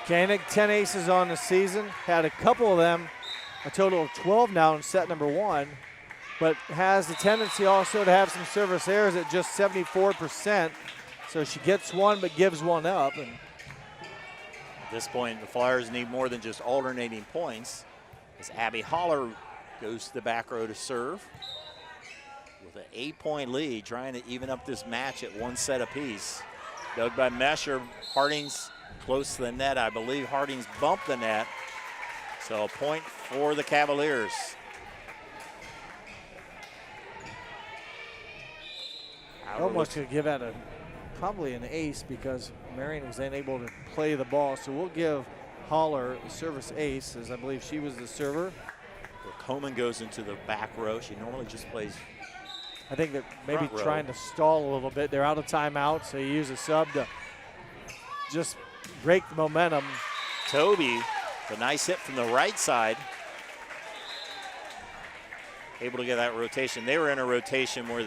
Koenig, 10 aces on the season. Had a couple of them, a total of 12 now in set number 1. but has the tendency also to have some service errors at just 74%. So she gets one but gives one up. And at this point, the Flyers need more than just alternating points, as Abby Holler goes to the back row to serve with an 8-point lead, trying to even up this match at one set apiece. Dug by Mesher. Harding's close to the net. I believe Harding's bumped the net. So a point for the Cavaliers. I almost could give that probably an ace because Marion was unable to play the ball. So we'll give Holler the service ace, as I believe she was the server. Coleman goes into the back row. She normally just plays. I think that maybe trying to stall a little bit. They're out of timeout, so you use a sub to just break the momentum. Toby, a nice hit from the right side. Able to get that rotation. They were in a rotation where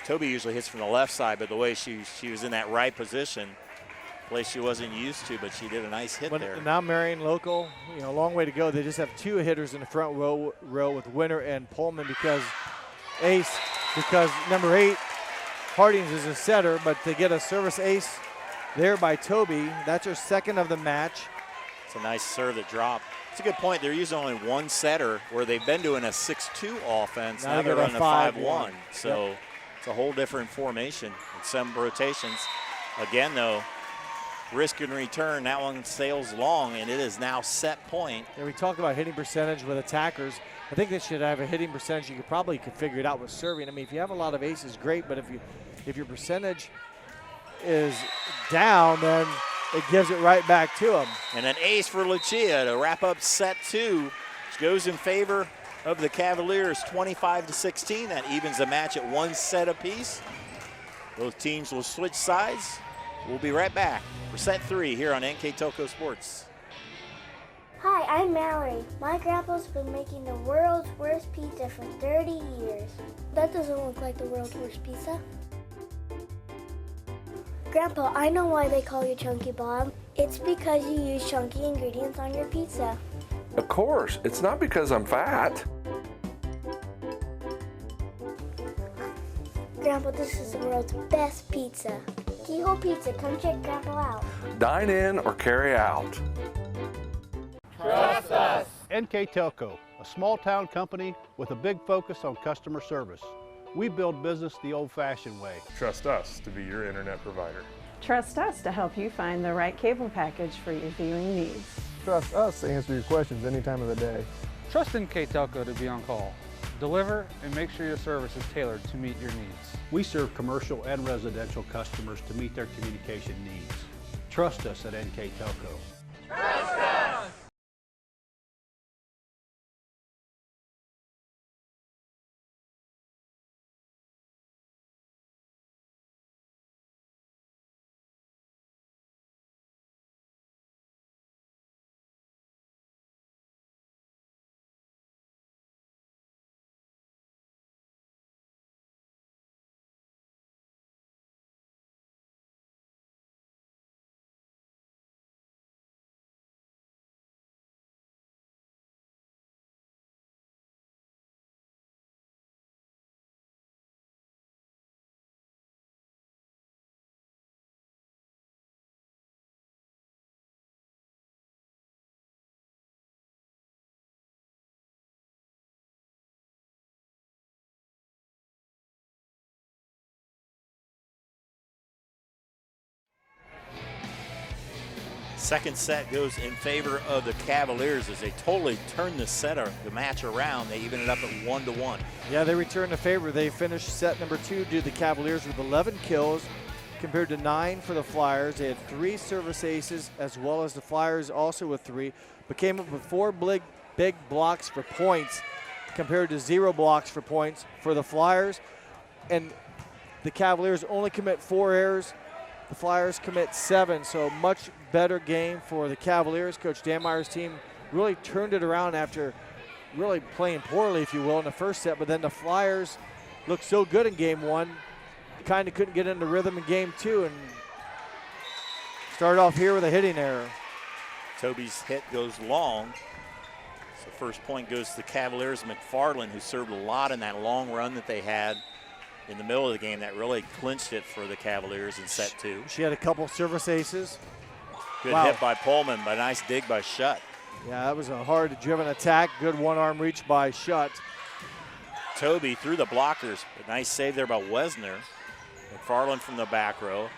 Toby usually hits from the left side, but the way she was in that right position, place she wasn't used to, but she did a nice hit there. Now Marion local, a long way to go. They just have two hitters in the front row with Winter and Pullman because number 8, Hardings is a setter, but they get a service ace there by Toby. That's her second of the match. It's a nice serve that dropped. It's a good point. They're using only one setter where they've been doing a 6-2 offense. Now they're running a 5-1. So yep. It's a whole different formation and some rotations. Again, though, risk and return, that one sails long, and it is now set point. Yeah, we talked about hitting percentage with attackers. I think they should have a hitting percentage. You could probably figure it out with serving. I mean, if you have a lot of aces, great, but if your percentage is down, then it gives it right back to them. And an ace for Lucia to wrap up set 2, which goes in favor of the Cavaliers, 25-16. That evens the match at one set apiece. Both teams will switch sides. We'll be right back for set 3 here on NKTelco Sports. Hi, I'm Mallory. My grandpa's been making the world's worst pizza for 30 years. That doesn't look like the world's worst pizza. Grandpa, I know why they call you Chunky Bob. It's because you use chunky ingredients on your pizza. Of course, it's not because I'm fat. Grandpa, this is the world's best pizza. Keyhole Pizza, come check Grandpa out. Dine in or carry out. Trust us. NKTelco, a small town company with a big focus on customer service. We build business the old-fashioned way. Trust us to be your internet provider. Trust us to help you find the right cable package for your viewing needs. Trust us to answer your questions any time of the day. Trust NKTelco to be on call. Deliver and make sure your service is tailored to meet your needs. We serve commercial and residential customers to meet their communication needs. Trust us at NKTelco. Trust us! Second set goes in favor of the Cavaliers as they totally turn the match around. They even it up at 1-1. Yeah, they return the favor. They finished set number 2 due to the Cavaliers with 11 kills compared to 9 for the Flyers. They had 3 service aces as well as the Flyers also with 3, but came up with 4 big blocks for points compared to 0 blocks for points for the Flyers. And the Cavaliers only commit 4 errors. The Flyers commit 7, so much better game for the Cavaliers. Coach Danmeyer's team really turned it around after really playing poorly, if you will, in the first set, but then the Flyers looked so good in game 1, kind of couldn't get into rhythm in game 2, and started off here with a hitting error. Toby's hit goes long, so So first point goes to the Cavaliers. McFarland, who served a lot in that long run that they had in the middle of the game, that really clinched it for the Cavaliers in set 2. She had a couple service aces. Good hit by Pullman, but a nice dig by Shutt. Yeah, that was a hard-driven attack. Good one-arm reach by Shutt. Toby through the blockers. A nice save there by Wesner. McFarland from the back row.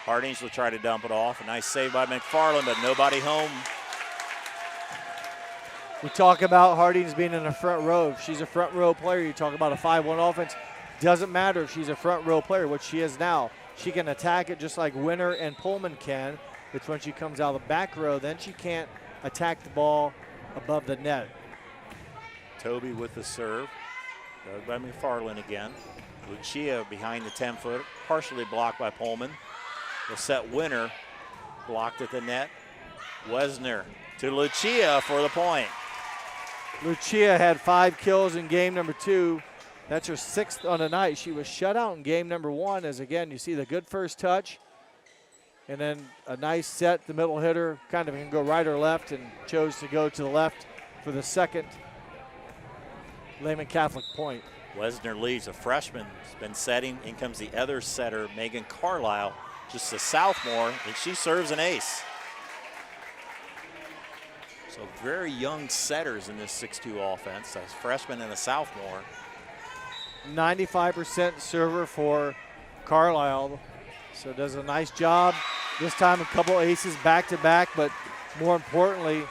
Hardings will try to dump it off. A nice save by McFarland, but nobody home. We talk about Hardings being in the front row. If she's a front row player, you talk about a 5-1 offense. Doesn't matter if she's a front row player, which she is now. She can attack it just like Winter and Pullman can. It's when she comes out of the back row, then she can't attack the ball above the net. Toby with the serve. Dug by McFarland again. Lucia behind the 10-foot, partially blocked by Pullman. The set Winner blocked at the net. Wesner to Lucia for the point. Lucia had 5 kills in game number 2. That's her 6th on the night. She was shut out in game number 1 as, again, you see the good first touch. And then a nice set. The middle hitter kind of can go right or left and chose to go to the left for the second Lehman Catholic point. Wesner leads, a freshman, has been setting. In comes the other setter, Megan Carlisle, just a sophomore, and she serves an ace. So very young setters in this 6-2 offense, a freshman and a sophomore. 95% server for Carlisle. So does a nice job. This time a couple aces back-to-back, but more importantly,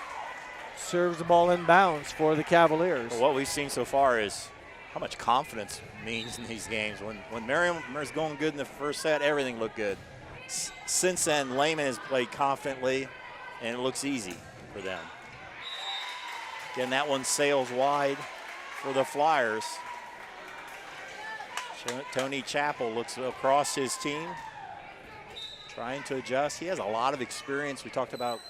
serves the ball in bounds for the Cavaliers. Well, what we've seen so far is how much confidence means in these games. When Marion was going good in the first set, everything looked good. Since then, Lehman has played confidently, and it looks easy for them. Again, that one sails wide for the Flyers. Tony Chappell looks across his team, trying to adjust. He has a lot of experience. We talked about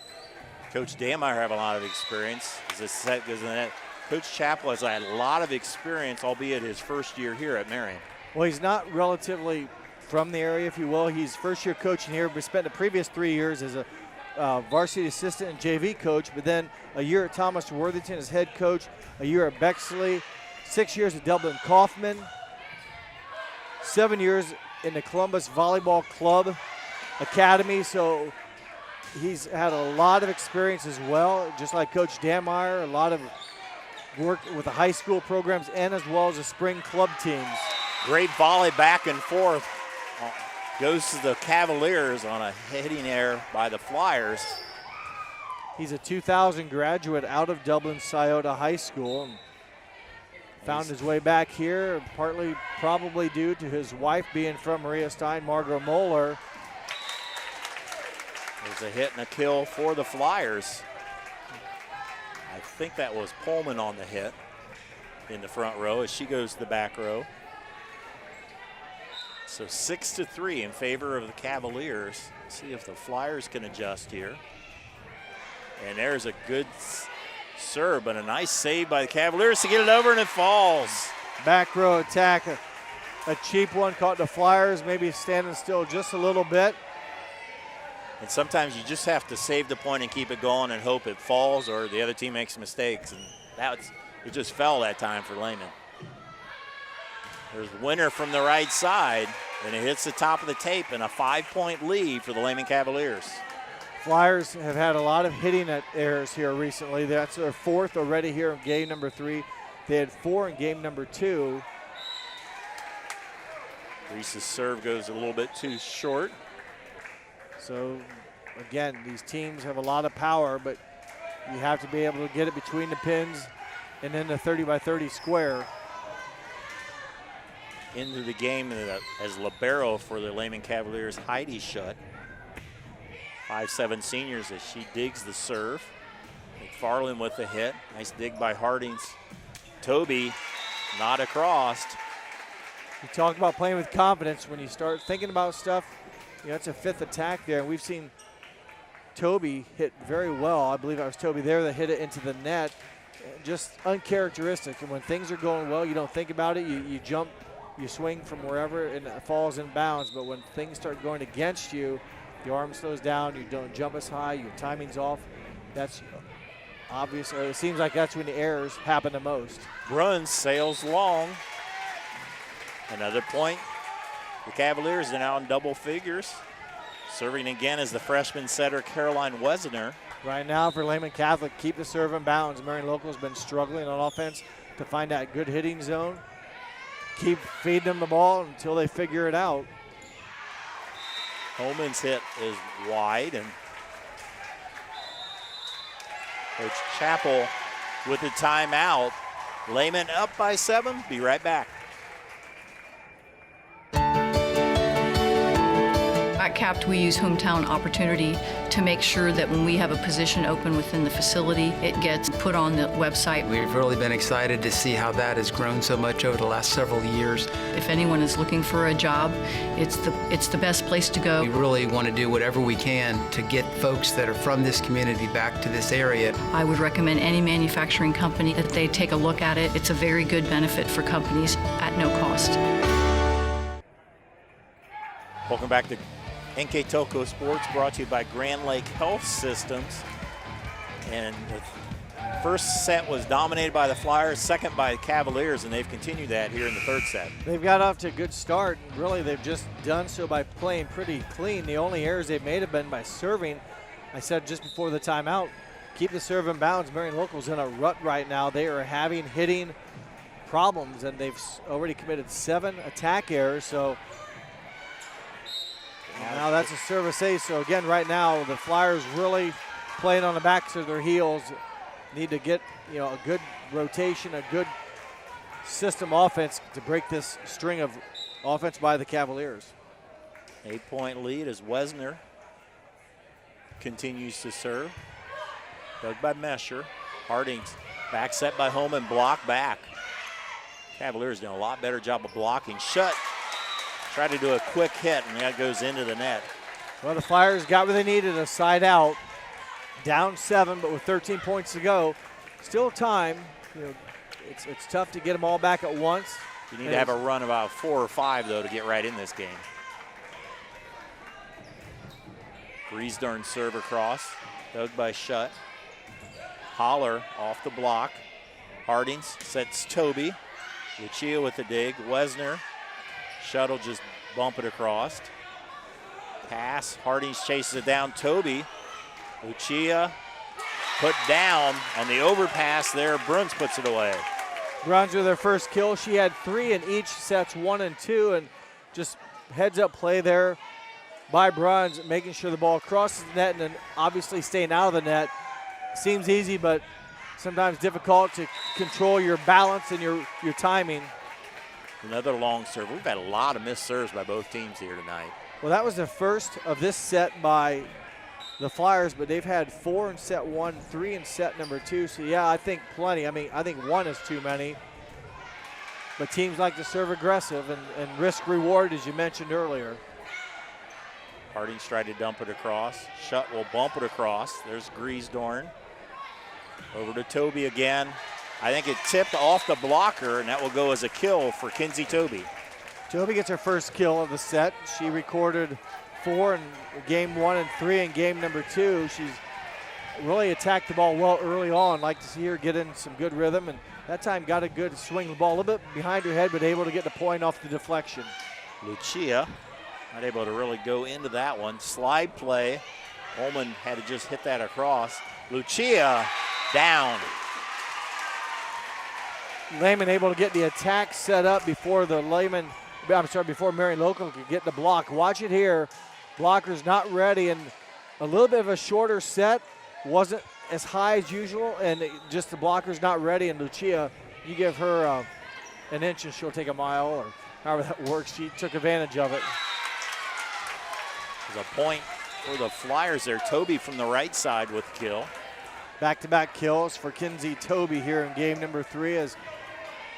Coach Dameyer have a lot of experience as this set goes in the net. Coach Chappell has had a lot of experience, albeit his first year here at Marion. Well, he's not relatively from the area, if you will. He's first-year coaching here, but spent the previous 3 years as a varsity assistant and JV coach, but then a year at Thomas Worthington as head coach, a year at Bexley, 6 years at Dublin Kaufman, 7 years in the Columbus Volleyball Club Academy. So he's had a lot of experience as well, just like Coach Dameyer, a lot of work with the high school programs and as well as the spring club teams. Great volley back and forth. Goes to the Cavaliers on a hitting error by the Flyers. He's a 2000 graduate out of Dublin Scioto High School and found his way back here, partly probably due to his wife being from Maria Stein, Margot Moeller. There's a hit and a kill for the Flyers. I think that was Pullman on the hit in the front row as she goes to the back row. So 6-3 in favor of the Cavaliers. See if the Flyers can adjust here. And there's a good serve, but a nice save by the Cavaliers to get it over, and it falls. Back row attack, a cheap one caught the Flyers, maybe standing still just a little bit. And sometimes you just have to save the point and keep it going and hope it falls or the other team makes mistakes. And it just fell that time for Lehman. There's Winter from the right side, and it hits the top of the tape, and a 5-point lead for the Lehman Cavaliers. Flyers have had a lot of hitting errors here recently. That's their 4th already here in game number 3. They had 4 in game number 2. Reese's serve goes a little bit too short. So, again, these teams have a lot of power, but you have to be able to get it between the pins and then the 30-by-30 square. Into the game as libero for the Lehman Cavaliers, Heidi Shutt. 5'7" seniors as she digs the serve. McFarland with the hit. Nice dig by Hardings. Toby not across. You talk about playing with confidence. When you start thinking about stuff, you know, it's a 5th attack there. And we've seen Toby hit very well. I believe it was Toby there that hit it into the net. Just uncharacteristic. And when things are going well, you don't think about it. You jump, you swing from wherever, and it falls in bounds. But when things start going against you, the arm slows down, you don't jump as high, your timing's off. That's obviously, it seems like that's when the errors happen the most. Bruns sails long. Another point. The Cavaliers are now in double figures. Serving again is the freshman setter Caroline Wesner. Right now for Lehman Catholic, keep the serve in bounds. Marion Local's been struggling on offense to find that good hitting zone. Keep feeding them the ball until they figure it out. Holman's hit is wide, and Coach Chappell with the timeout. Lehman up by 7. Be right back. At CAPT, we use hometown opportunity to make sure that when we have a position open within the facility, it gets put on the website. We've really been excited to see how that has grown so much over the last several years. If anyone is looking for a job, it's the best place to go. We really want to do whatever we can to get folks that are from this community back to this area. I would recommend any manufacturing company that they take a look at it. It's a very good benefit for companies at no cost. Welcome back to NKTelco Sports, brought to you by Grand Lake Health Systems. And the first set was dominated by the Flyers, second by the Cavaliers, and they've continued that here in the third set. They've got off to a good start, and really they've just done so by playing pretty clean. The only errors they've made have been by serving. I said just before the timeout, keep the serve in bounds. Marion Local's in a rut right now. They are having hitting problems, and they've already committed 7 attack errors, so now that's a service ace. So again, right now the Flyers really playing on the backs of their heels. Need to get a good rotation, a good system offense to break this string of offense by the Cavaliers. 8-point lead as Wesner continues to serve. Dug by Mesher. Harding's back set by Holman, block back. Cavaliers doing a lot better job of blocking. Shut. Try to do a quick hit, and that goes into the net. Well, the Flyers got what they needed, a side out. Down 7, but with 13 points to go. Still time. It's tough to get them all back at once. You need to have a run about 4 or 5, though, to get right in this game. Griesdorn serve across. Dug by Shutt. Holler off the block. Hardings sets Toby. Lucia with the dig. Wesner. Shuttle just bump it across. Pass. Hardings chases it down. Toby. Lucia put down on the overpass there. Bruns puts it away. Bruns with their first kill. She had 3 in each sets 1 and 2, and just heads up play there by Bruns, making sure the ball crosses the net and then obviously staying out of the net. Seems easy, but sometimes difficult to control your balance and your timing. Another long serve. We've had a lot of missed serves by both teams here tonight. Well, that was the first of this set by the Flyers, but they've had 4 in set 1, 3 in set number 2. So, yeah, I think plenty. I mean, I think 1 is too many. But teams like to serve aggressive and risk reward, as you mentioned earlier. Harding's tried to dump it across. Shutt will bump it across. There's Griesdorn. Over to Toby again. I think it tipped off the blocker, and that will go as a kill for Kinsey Toby. Toby gets her first kill of the set. She recorded 4 in game 1 and 3 in game number 2. She's really attacked the ball well early on. Like to see her get in some good rhythm, and that time got a good swing of the ball, a little bit behind her head, but able to get the point off the deflection. Lucia not able to really go into that one. Slide play. Holman had to just hit that across. Lucia down. Lehman able to get the attack set up before before Marion Local could get the block. Watch it here. Blocker's not ready, and a little bit of a shorter set. Wasn't as high as usual, and just the blocker's not ready. And Lucia, you give her an inch and she'll take a mile, or however that works. She took advantage of it. There's a point for the Flyers there. Toby from the right side with the kill. Back-to-back kills for Kinsey Toby here in game number 3 as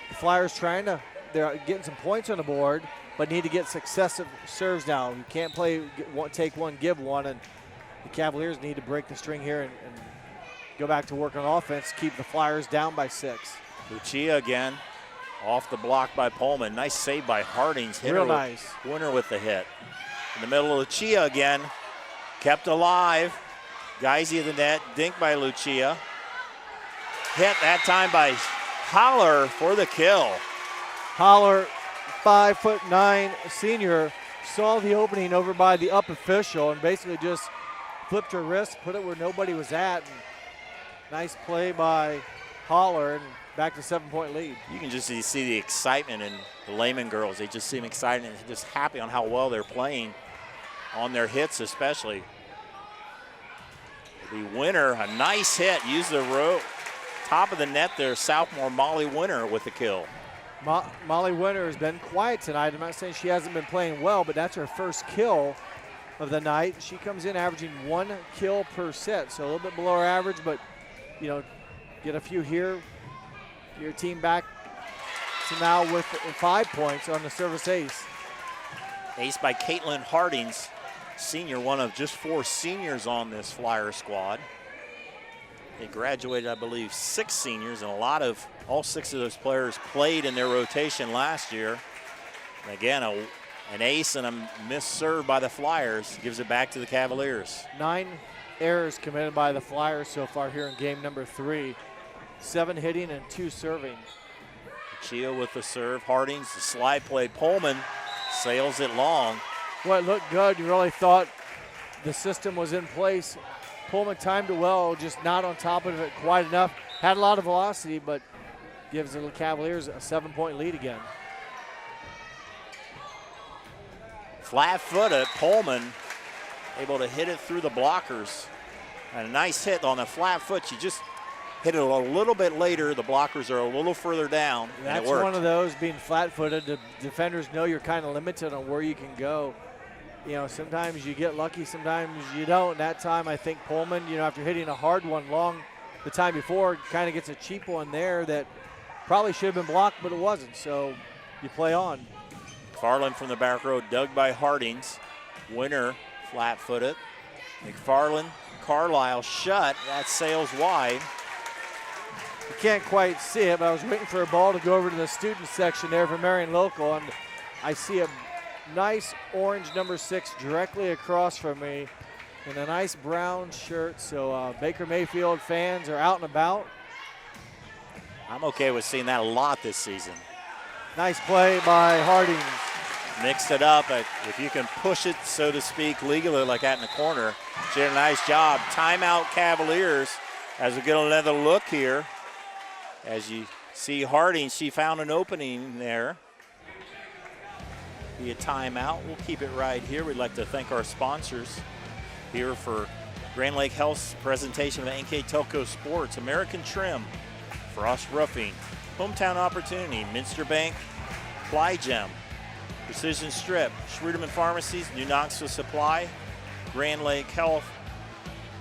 the Flyers they're getting some points on the board, but need to get successive serves now. You can't take one, give one, and the Cavaliers need to break the string here and go back to work on offense, keep the Flyers down by 6. Lucia again, off the block by Pullman. Nice save by Hardings. Real nice. Winner with the hit. In the middle, Lucia again, kept alive. Geisy of the net, dink by Lucia. hit that time by Holler for the kill. Holler, 5'9" senior, saw the opening over by the up official and basically just flipped her wrist, put it where nobody was at. And nice play by Holler, and back to 7-point lead. You can just see the excitement in the Lehman girls. They just seem excited and just happy on how well they're playing on their hits especially. The Winner, a nice hit, used the top of the net there. Sophomore Molly Winner with the kill. Molly Winter has been quiet tonight. I'm not saying she hasn't been playing well, but that's her first kill of the night. She comes in averaging 1 kill per set, so a little bit below her average, but you know, get a few here. Your team back to now with 5 points on the service ace. Ace by Caitlin Hardings, senior, one of just 4 seniors on this Flyer squad. They graduated, I believe, 6 seniors, and all 6 of those players played in their rotation last year. And again, an ace and a missed serve by the Flyers gives it back to the Cavaliers. 9 errors committed by the Flyers so far here in game number 3. 7 hitting and 2 serving. Chia with the serve. Hardings, the slide play. Pullman sails it long. Well, it looked good. You really thought the system was in place. Pullman timed it well, just not on top of it quite enough. Had a lot of velocity, but gives the Cavaliers a 7-point lead again. Flat footed, Pullman able to hit it through the blockers. And a nice hit on the flat foot. She just hit it a little bit later. The blockers are a little further down. That's one of those, being flat footed. The defenders know you're kind of limited on where you can go. You know, sometimes you get lucky, sometimes you don't. That time, I think Pullman, you know, after hitting a hard one long the time before, kind of gets a cheap one there that probably should have been blocked, but it wasn't. So you play on. McFarland from the back row, dug by Hardings. Winner, flat-footed. McFarland, Carlisle shut. That sails wide. You can't quite see it, but I was waiting for a ball to go over to the student section there for Marion Local, and I see a nice orange number 6 directly across from me in a nice brown shirt. So Baker Mayfield fans are out and about. I'm okay with seeing that a lot this season. Nice play by Hardings. Mixed it up. If you can push it, so to speak, legally like that in the corner, she did a nice job. Timeout Cavaliers as we get another look here. As you see Hardings, she found an opening there. Be a timeout. We'll keep it right here. We'd like to thank our sponsors here for Grand Lake Health's presentation of NKTelco Sports, American Trim, Frost Roofing, Hometown Opportunity, Minster Bank, Fly Gem, Precision Strip, Schruderman Pharmacies, New Knoxville Supply, Grand Lake Health,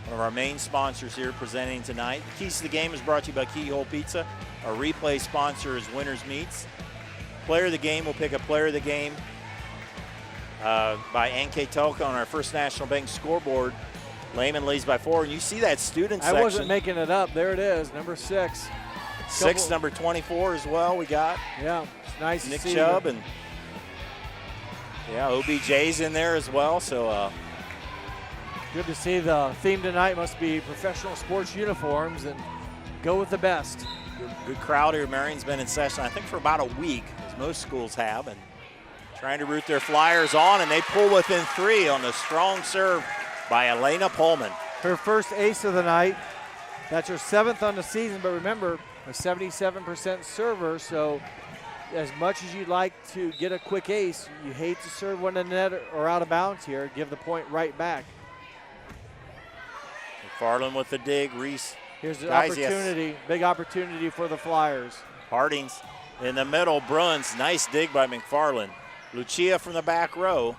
one of our main sponsors here presenting tonight. The Keys to the Game is brought to you by Keyhole Pizza. Our replay sponsor is Winners Meats. Player of the Game will pick a Player of the Game by NKTelco on our First National Bank scoreboard. Lehman leads by 4, and you see that student section. I wasn't making it up. There it is, number 6. 6, number 24 as well. We got. Yeah, it's nice Nick to see Chubb and OBJ's in there as well. So good to see. The theme tonight must be professional sports uniforms and go with the best. Good crowd here. Marion's been in session, I think, for about a week, as most schools have, and trying to root their Flyers on, and they pull within 3 on the strong serve by Elena Pullman. Her first ace of the night. That's her 7th on the season, but remember, a 77% server, so as much as you'd like to get a quick ace, you hate to serve one in the net or out of bounds here. Give the point right back. McFarland with the dig. Reese. Here's the opportunity, yes. Big opportunity for the Flyers. Hardings in the middle. Bruns, nice dig by McFarland. Lucia from the back row,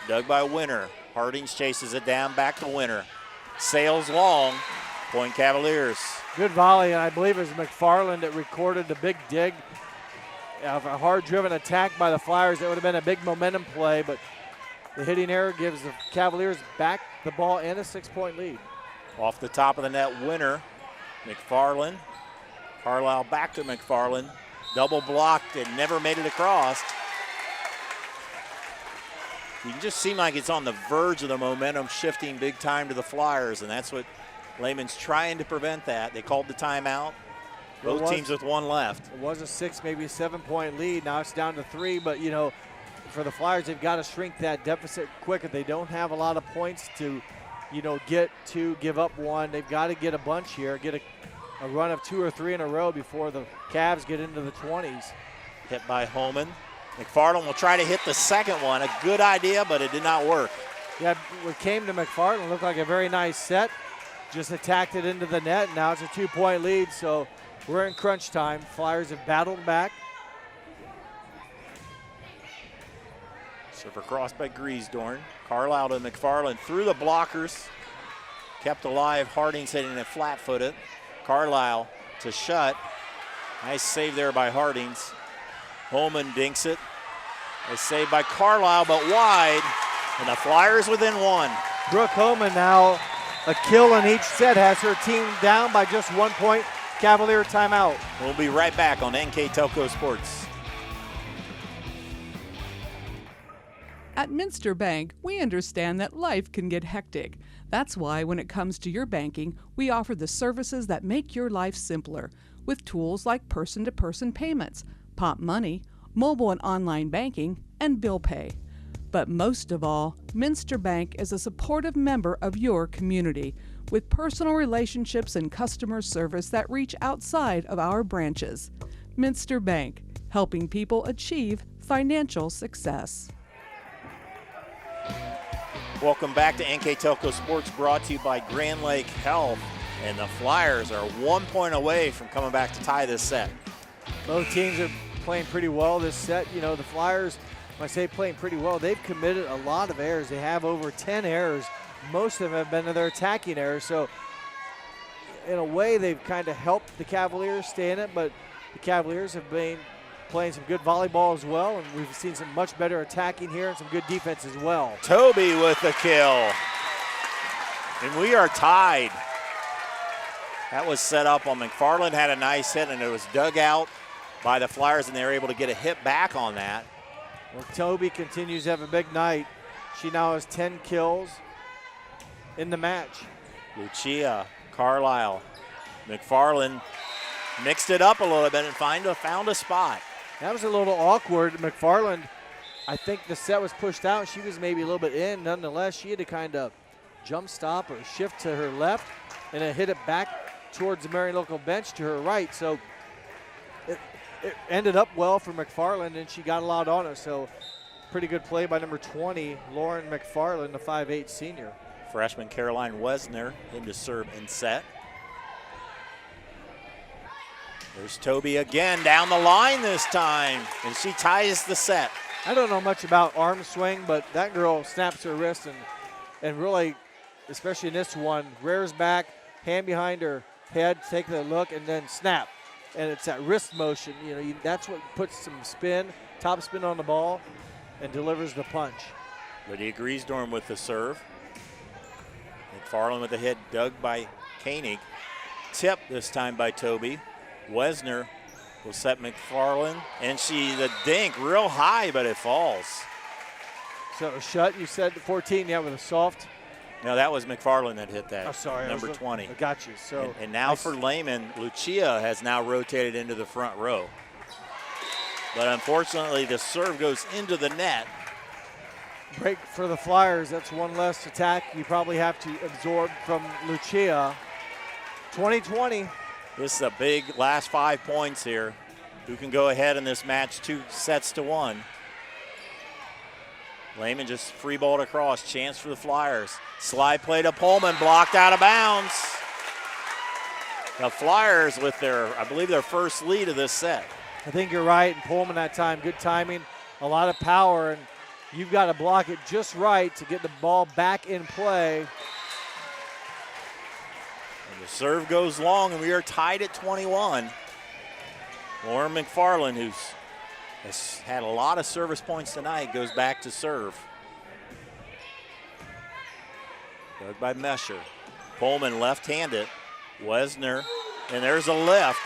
dug by Winner. Hardings chases it down, back to Winner. Sails long, point Cavaliers. Good volley, and I believe it was McFarland that recorded the big dig of a hard-driven attack by the Flyers. That would have been a big momentum play, but the hitting error gives the Cavaliers back the ball and a 6-point lead. Off the top of the net, Winner. McFarland. Carlisle back to McFarland. Double blocked and never made it across. You can just seem like it's on the verge of the momentum shifting big time to the Flyers, and that's what Lehman's trying to prevent that. They called the timeout. Both teams with one left. It was a 6, maybe 7-point lead. Now it's down to 3, but, you know, for the Flyers, they've got to shrink that deficit quick. If they don't have a lot of points to, you know, get to give up one, they've got to get a bunch here, get a run of 2 or 3 in a row before the Cavs get into the 20s. Hit by Holman. McFarland will try to hit the second one. A good idea, but it did not work. Yeah, what came to McFarland looked like a very nice set. Just attacked it into the net. Now it's a 2-point lead, so we're in crunch time. Flyers have battled back. Serve across by Griesdorn. Carlisle to McFarland through the blockers. Kept alive. Harding's hitting it flat-footed. Carlisle to Shutt. Nice save there by Hardings. Holman dinks it. A save by Carlisle, but wide. And the Flyers within 1. Brooke Holman now a kill in each set, has her team down by just 1 point. Cavalier timeout. We'll be right back on NKTelco Sports. At Minster Bank, we understand that life can get hectic. That's why when it comes to your banking, we offer the services that make your life simpler with tools like person-to-person payments, Pop Money, mobile and online banking, and bill pay. But most of all, Minster Bank is a supportive member of your community with personal relationships and customer service that reach outside of our branches. Minster Bank, helping people achieve financial success. Welcome back to NKTelco Sports, brought to you by Grand Lake Health. And the Flyers are 1 point away from coming back to tie this set. Both teams are playing pretty well this set. You know, the Flyers, when I say playing pretty well, they've committed a lot of errors. They have over 10 errors. Most of them have been to their attacking errors. So, in a way, they've kind of helped the Cavaliers stay in it, but the Cavaliers have been playing some good volleyball as well, and we've seen some much better attacking here and some good defense as well. Toby with the kill. And we are tied. That was set up on McFarland, had a nice hit, and it was dug out by the Flyers, and they were able to get a hit back on that. Well, Toby continues to have a big night. She now has 10 kills in the match. Lucia, Carlisle, McFarland mixed it up a little bit and found a spot. That was a little awkward. McFarland, I think the set was pushed out. She was maybe a little bit in. Nonetheless, she had to kind of jump stop or shift to her left and then hit it back towards the Marion local bench to her right. So it ended up well for McFarland, and she got a lot on it. So pretty good play by number 20, Lauren McFarland, the 5'8" senior. Freshman Caroline Wesner into serve and set. There's Toby again down the line this time, and she ties the set. I don't know much about arm swing, but that girl snaps her wrist and really, especially in this one, rears back, hand behind her head, take the look, and then snap. And it's that wrist motion, you know, that's what puts some spin, top spin on the ball, and delivers the punch. Lydia Griesdorm with the serve. McFarland with the hit, dug by Koenig. Tip this time by Toby. Wesner will set McFarland, and the dink real high, but it falls. So Shutt, you said 14, yeah, with a soft. No, that was McFarland that hit that. Oh, sorry. Number 20. I got you. So and now for Lehman, Lucia has now rotated into the front row. But unfortunately, the serve goes into the net. Break for the Flyers. That's one less attack you probably have to absorb from Lucia. 20-20. This is a big last 5 points here. Who can go ahead in this match 2-1? Lehman just free balled across. Chance for the Flyers. Slide play to Pullman, blocked out of bounds. The Flyers with I believe their first lead of this set. I think you're right. And Pullman that time, good timing, a lot of power, and you've got to block it just right to get the ball back in play. The serve goes long, and we are tied at 21. Lauren McFarland, has had a lot of service points tonight, goes back to serve. Dug by Mesher. Pullman left-handed. Wesner, and there's a lift.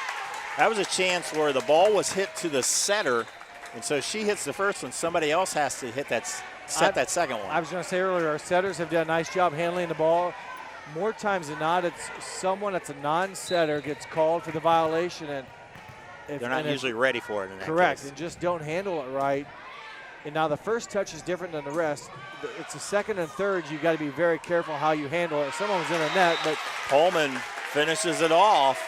That was a chance where the ball was hit to the setter, and so she hits the first one. Somebody else has to hit that second one. I was going to say earlier, our setters have done a nice job handling the ball. more times than not, it's someone that's a non-setter gets called for the violation, and they're not usually ready for it in that correct, case. and just don't handle it right. And now the first touch is different than the rest. It's the second and thirds. You've got to be very careful how you handle it. Someone's in the net, but Pullman finishes it off,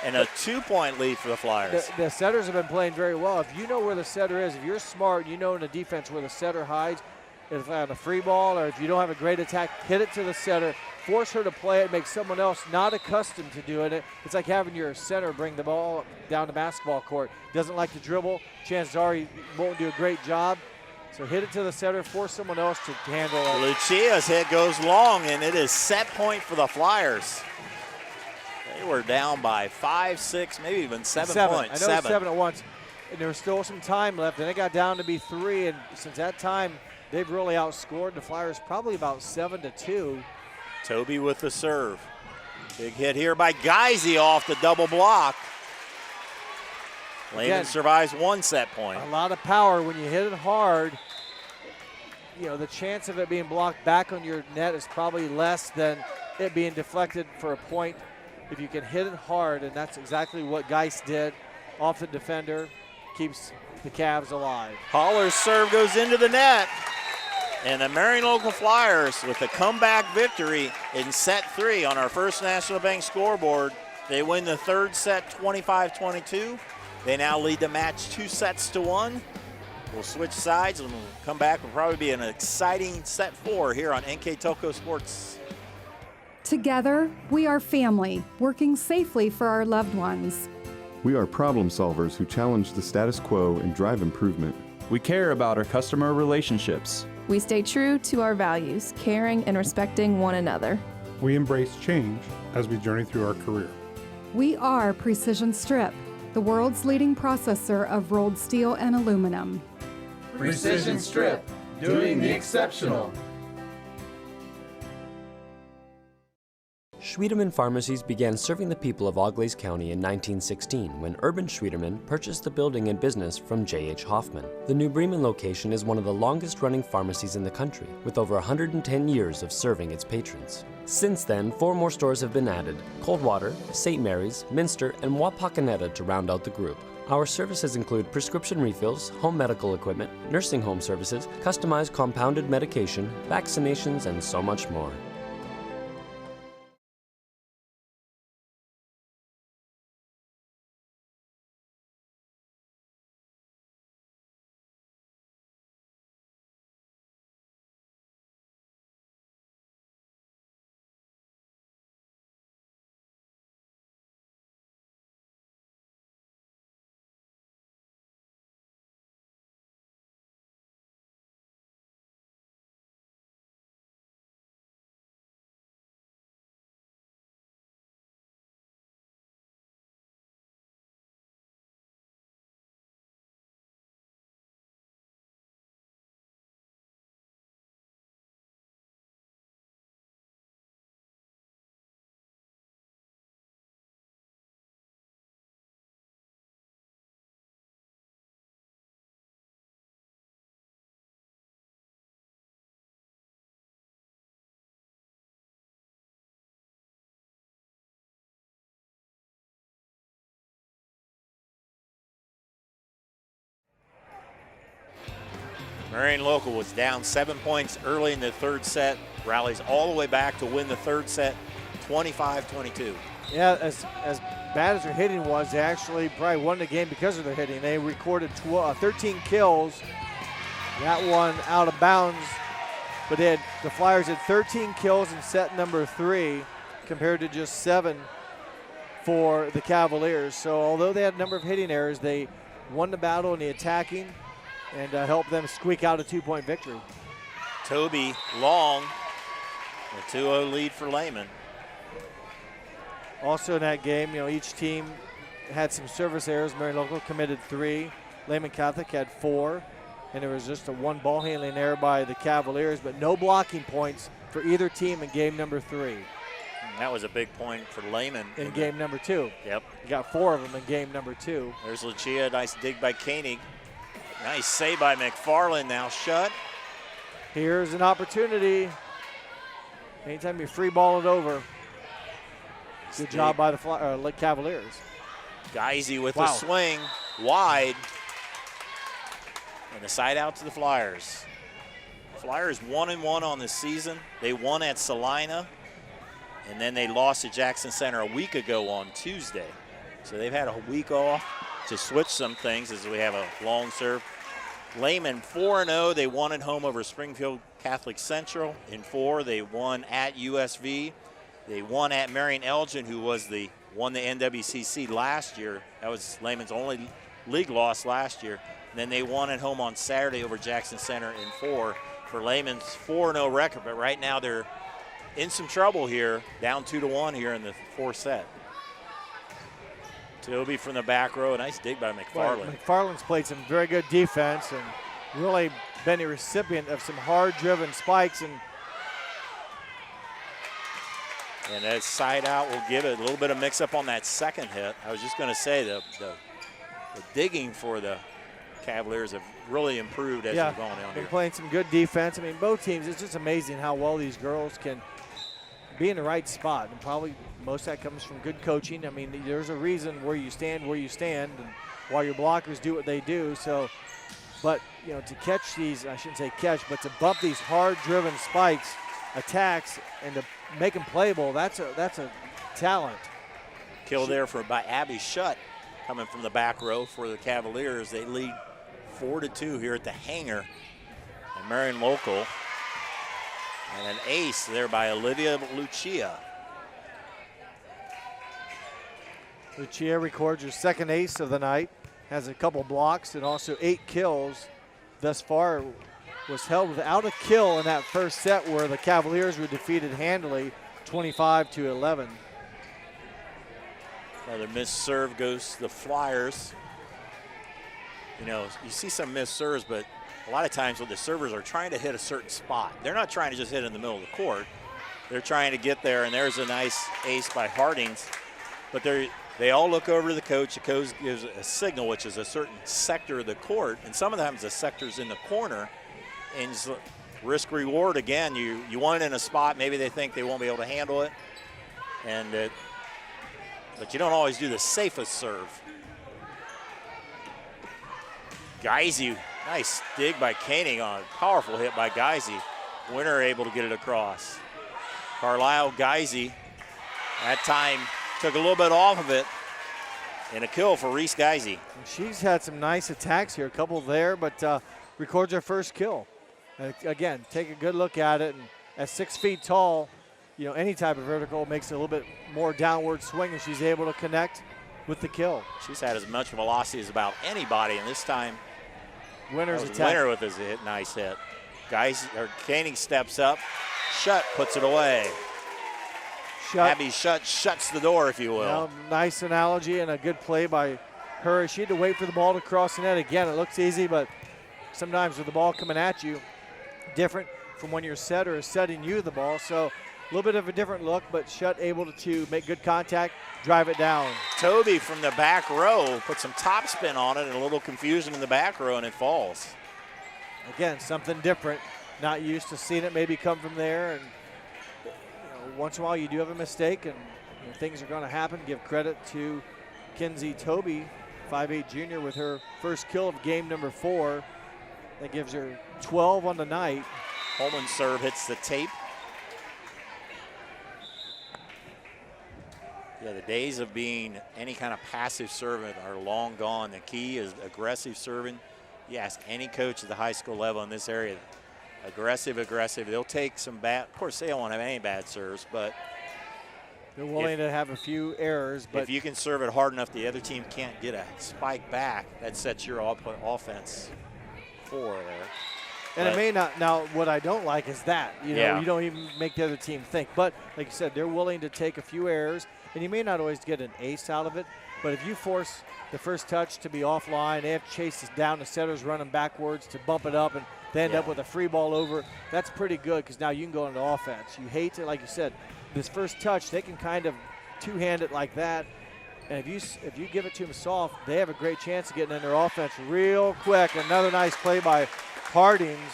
and a 2-point lead for the Flyers. The setters have been playing very well. If you know where the setter is, if you're smart, you know in the defense where the setter hides, if on a free ball or if you don't have a great attack, hit it to the setter, force her to play it, make someone else not accustomed to doing it. It's like having your center bring the ball down the basketball court. Doesn't like to dribble. Chances are he won't do a great job. So hit it to the center, force someone else to handle it. Lucia's hit goes long, and it is set point for the Flyers. They were down by 5, 6, maybe even 7 points. I know it's 7 at once, and there was still some time left, and it got down to be 3, and since that time, they've really outscored the Flyers probably about 7-2. Toby with the serve. Big hit here by Geisy off the double block. Lehman survives 1 set point. A lot of power when you hit it hard. You know, the chance of it being blocked back on your net is probably less than it being deflected for a point if you can hit it hard, and that's exactly what Geis did off the defender. Keeps the Cavs alive. Holler's serve goes into the net. And the Marion Local Flyers with a comeback victory in set 3 on our First National Bank scoreboard. They win the third set 25-22. They now lead the match 2-1. We'll switch sides and we'll come back. Will probably be an exciting set 4 here on NKTelco Sports. Together, we are family, working safely for our loved ones. We are problem solvers who challenge the status quo and drive improvement. We care about our customer relationships. We stay true to our values, caring and respecting one another. We embrace change as we journey through our career. We are Precision Strip, the world's leading processor of rolled steel and aluminum. Precision Strip, doing the exceptional. Schwiedemann Pharmacies began serving the people of Auglaize County in 1916 when Urban Schwiedemann purchased the building and business from J.H. Hoffman. The New Bremen location is one of the longest-running pharmacies in the country, with over 110 years of serving its patrons. Since then, 4 more stores have been added: Coldwater, St. Mary's, Minster, and Wapakoneta to round out the group. Our services include prescription refills, home medical equipment, nursing home services, customized compounded medication, vaccinations, and so much more. Marion Local was down 7 points early in the third set, rallies all the way back to win the third set 25-22. Yeah, as bad as their hitting was, they actually probably won the game because of their hitting. They recorded 13 kills. That one out of bounds, but the Flyers had 13 kills in set number 3 compared to just 7 for the Cavaliers. So although they had a number of hitting errors, they won the battle in the attacking and helped them squeak out a 2-point victory. Toby long, a 2-0 lead for Lehman. Also in that game, each team had some service errors. Marion Local committed 3. Lehman Catholic had 4. And there was just a 1 ball handling error by the Cavaliers, but no blocking points for either team in game number 3. And that was a big point for Lehman. In game number 2. Yep. You got 4 of them in game number 2. There's Lucia, nice dig by Koenig. Nice save by McFarland, now shut. Here's an opportunity. Anytime you free ball it over, good job by the Cavaliers. Geisy with a swing, wide. And the side out to the Flyers. Flyers 1-1 on the season. They won at Salina, and then they lost to Jackson Center a week ago on Tuesday. So they've had a week off to switch some things as we have a long serve. Lehman 4-0. They won at home over Springfield Catholic Central. In 4, they won at USV. They won at Marion Elgin, who won the NWCC last year. That was Lehman's only league loss last year. And then they won at home on Saturday over Jackson Center in 4 for Lehman's 4-0 record. But right now they're in some trouble here, down 2-1 here in the 4th set. Toby from the back row, a nice dig by McFarland. Well, McFarland's played some very good defense and really been a recipient of some hard-driven spikes. And that side out will give it a little bit of mix-up on that second hit. I was just going to say the digging for the Cavaliers have really improved as we've gone down here. Been playing some good defense. I mean, both teams, it's just amazing how well these girls can be in the right spot. And probably most of that comes from good coaching. I mean, there's a reason where you stand, and while your blockers do what they do. So, but, you know, to catch these, I shouldn't say catch, but to bump these hard-driven spikes, attacks, and to make them playable, that's a talent. Kill there by Abby Shutt coming from the back row for the Cavaliers. They lead 4-2 here at the hangar. And Marion Local. And an ace there by Olivia Lucia. Lucia records her second ace of the night, has a couple blocks and also 8 kills thus far. Was held without a kill in that first set where the Cavaliers were defeated handily, 25-11. Another missed serve goes to the Flyers. You know, you see some missed serves, but a lot of times when the servers are trying to hit a certain spot, they're not trying to just hit in the middle of the court. They're trying to get there, and there's a nice ace by Hardings. But they all look over to the coach. The coach gives a signal, which is a certain sector of the court, and sometimes the sector's in the corner. And risk reward again. You want it in a spot, maybe they think they won't be able to handle it, but you don't always do the safest serve. Geisy, nice dig by Koenig on a powerful hit by Geisy. Winner able to get it across. Carlisle Geisy, that time took a little bit off of it, and a kill for Reese Geisy. She's had some nice attacks here, a couple there, but records her first kill. And again, take a good look at it, and at 6 feet tall, you know, any type of vertical makes it a little bit more downward swing, and she's able to connect with the kill. She's had as much velocity as about anybody, and this time, Winner's attack. Winner with his nice hit. Koenig steps up, Shutt puts it away. Abby Shutt shuts the door, if you will. Well, nice analogy and a good play by her. She had to wait for the ball to cross the net. Again, it looks easy, but sometimes with the ball coming at you, different from when your setter is setting you the ball. So a little bit of a different look, but Shutt able to make good contact, drive it down. Toby from the back row put some top spin on it and a little confusion in the back row, and it falls. Again, something different. Not used to seeing it maybe come from there. And once in a while you do have a mistake, and things are going to happen. Give credit to Kinsey Toby, 5'8" junior, with her first kill of game number 4. That gives her 12 on the night. Holman's serve hits the tape. Yeah, the days of being any kind of passive servant are long gone. The key is aggressive serving. You ask any coach at the high school level in this area, aggressive. They'll take some bad, of course they don't want to have any bad serves, but they're willing to have a few errors. But if you can serve it hard enough the other team can't get a spike back, that sets your offense forward there. And it may not. Now, what I don't like is that, you don't even make the other team think. But like you said, they're willing to take a few errors, and you may not always get an ace out of it. But if you force the first touch to be offline, they have to chase this down. The setter's running backwards to bump it up, and they end up with a free ball over. That's pretty good because now you can go into offense. You hate to, like you said, this first touch, they can kind of two-hand it like that. And if you give it to them soft, they have a great chance of getting in their offense real quick. Another nice play by Hardings.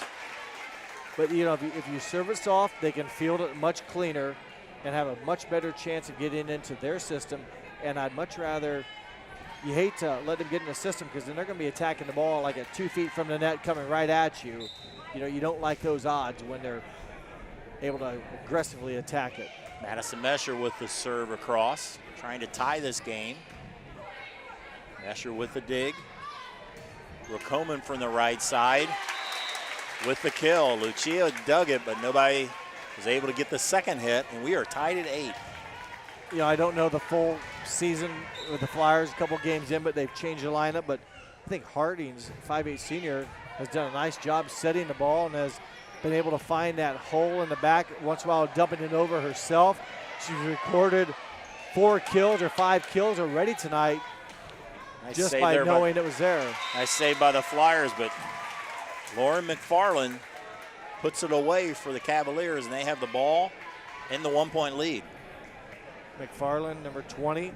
But, you know, if you serve it soft, they can field it much cleaner and have a much better chance of getting into their system. And I'd much rather, you hate to let them get in the system because then they're going to be attacking the ball like at 2 feet from the net coming right at you. You know, you don't like those odds when they're able to aggressively attack it. Madison Mesher with the serve across, trying to tie this game. Mesher with the dig. Rakomen from the right side with the kill. Lucia dug it, but nobody was able to get the second hit, and we are tied at 8. You know, I don't know the full season with the Flyers, a couple games in, but they've changed the lineup. But I think Harding's 5'8" senior has done a nice job setting the ball and has been able to find that hole in the back, once in a while dumping it over herself. She's recorded 4 kills or 5 kills already tonight. Nice just save by there knowing it was there. Nice save by the Flyers, but Lauren McFarland puts it away for the Cavaliers, and they have the ball in the 1-point lead. McFarland, number 20,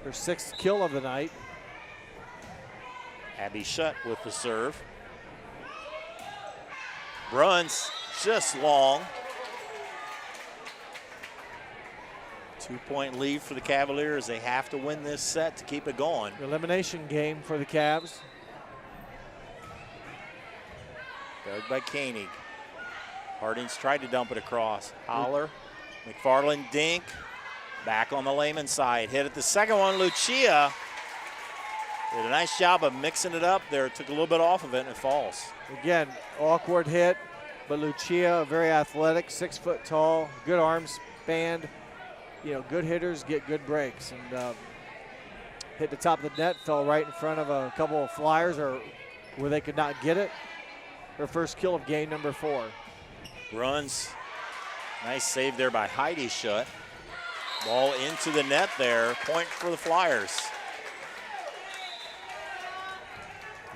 her 6th kill of the night. Abby Shutt with the serve. Bruns just long. 2-point lead for the Cavaliers. They have to win this set to keep it going. Elimination game for the Cavs. Dug by Koenig. Harding's tried to dump it across. Holler. McFarland dink. Back on the Lehman side. Hit it the second one. Lucia did a nice job of mixing it up there. Took a little bit off of it and it falls. Again, awkward hit, but Lucia, very athletic, 6 foot tall, good arm span. You know, good hitters get good breaks. And hit the top of the net, fell right in front of a couple of Flyers or where they could not get it. Her first kill of game number 4. Runs. Nice save there by Heidi Shutt. Ball into the net there. Point for the Flyers.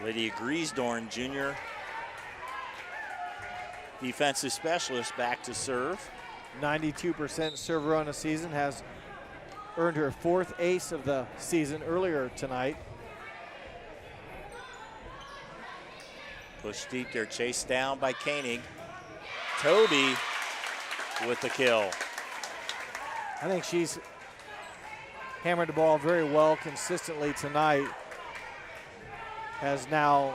Lydia Griesdorn, junior defensive specialist, back to serve. 92% server on the season, has earned her 4th ace of the season earlier tonight. Push deep there, chased down by Koenig. Toby with the kill. I think she's hammered the ball very well consistently tonight. Has now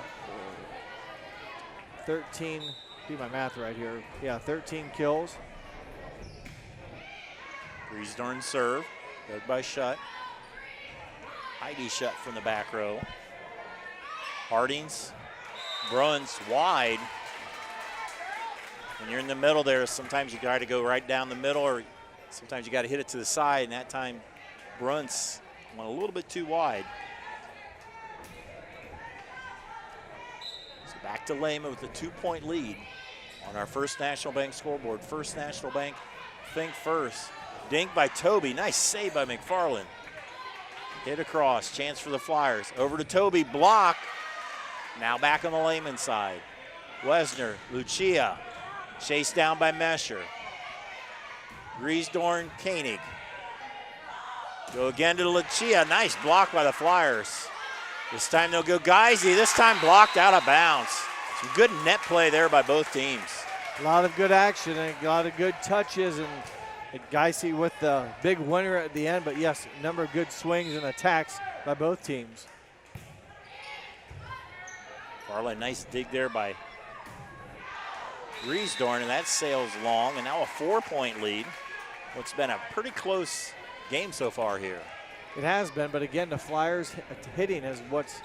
13, do my math right here. Yeah, 13 kills. Griesdorn serve, dug by Shutt. Heidi Shutt from the back row. Hardings, Bruns wide. When you're in the middle there, sometimes you got to go right down the middle, or sometimes you got to hit it to the side, and that time Bruns went a little bit too wide. So back to Lehman with a 2-point lead on our First National Bank scoreboard. First National Bank, think first. Dink by Toby, nice save by McFarland. Hit across, chance for the Flyers. Over to Toby, block. Now back on the Lehman side. Wesner, Lucia, chased down by Mesher. Griesdorn, Koenig. Go again to Lucia, nice block by the Flyers. This time they'll go Geisy, this time blocked out of bounds. Some good net play there by both teams. A lot of good action and a lot of good touches, and Geisy with the big winner at the end, but yes, a number of good swings and attacks by both teams. Farley, nice dig there by Griesdorn, and that sails long, and now a 4-point lead. What's been a pretty close game so far here. It has been, but again, the Flyers hitting is what's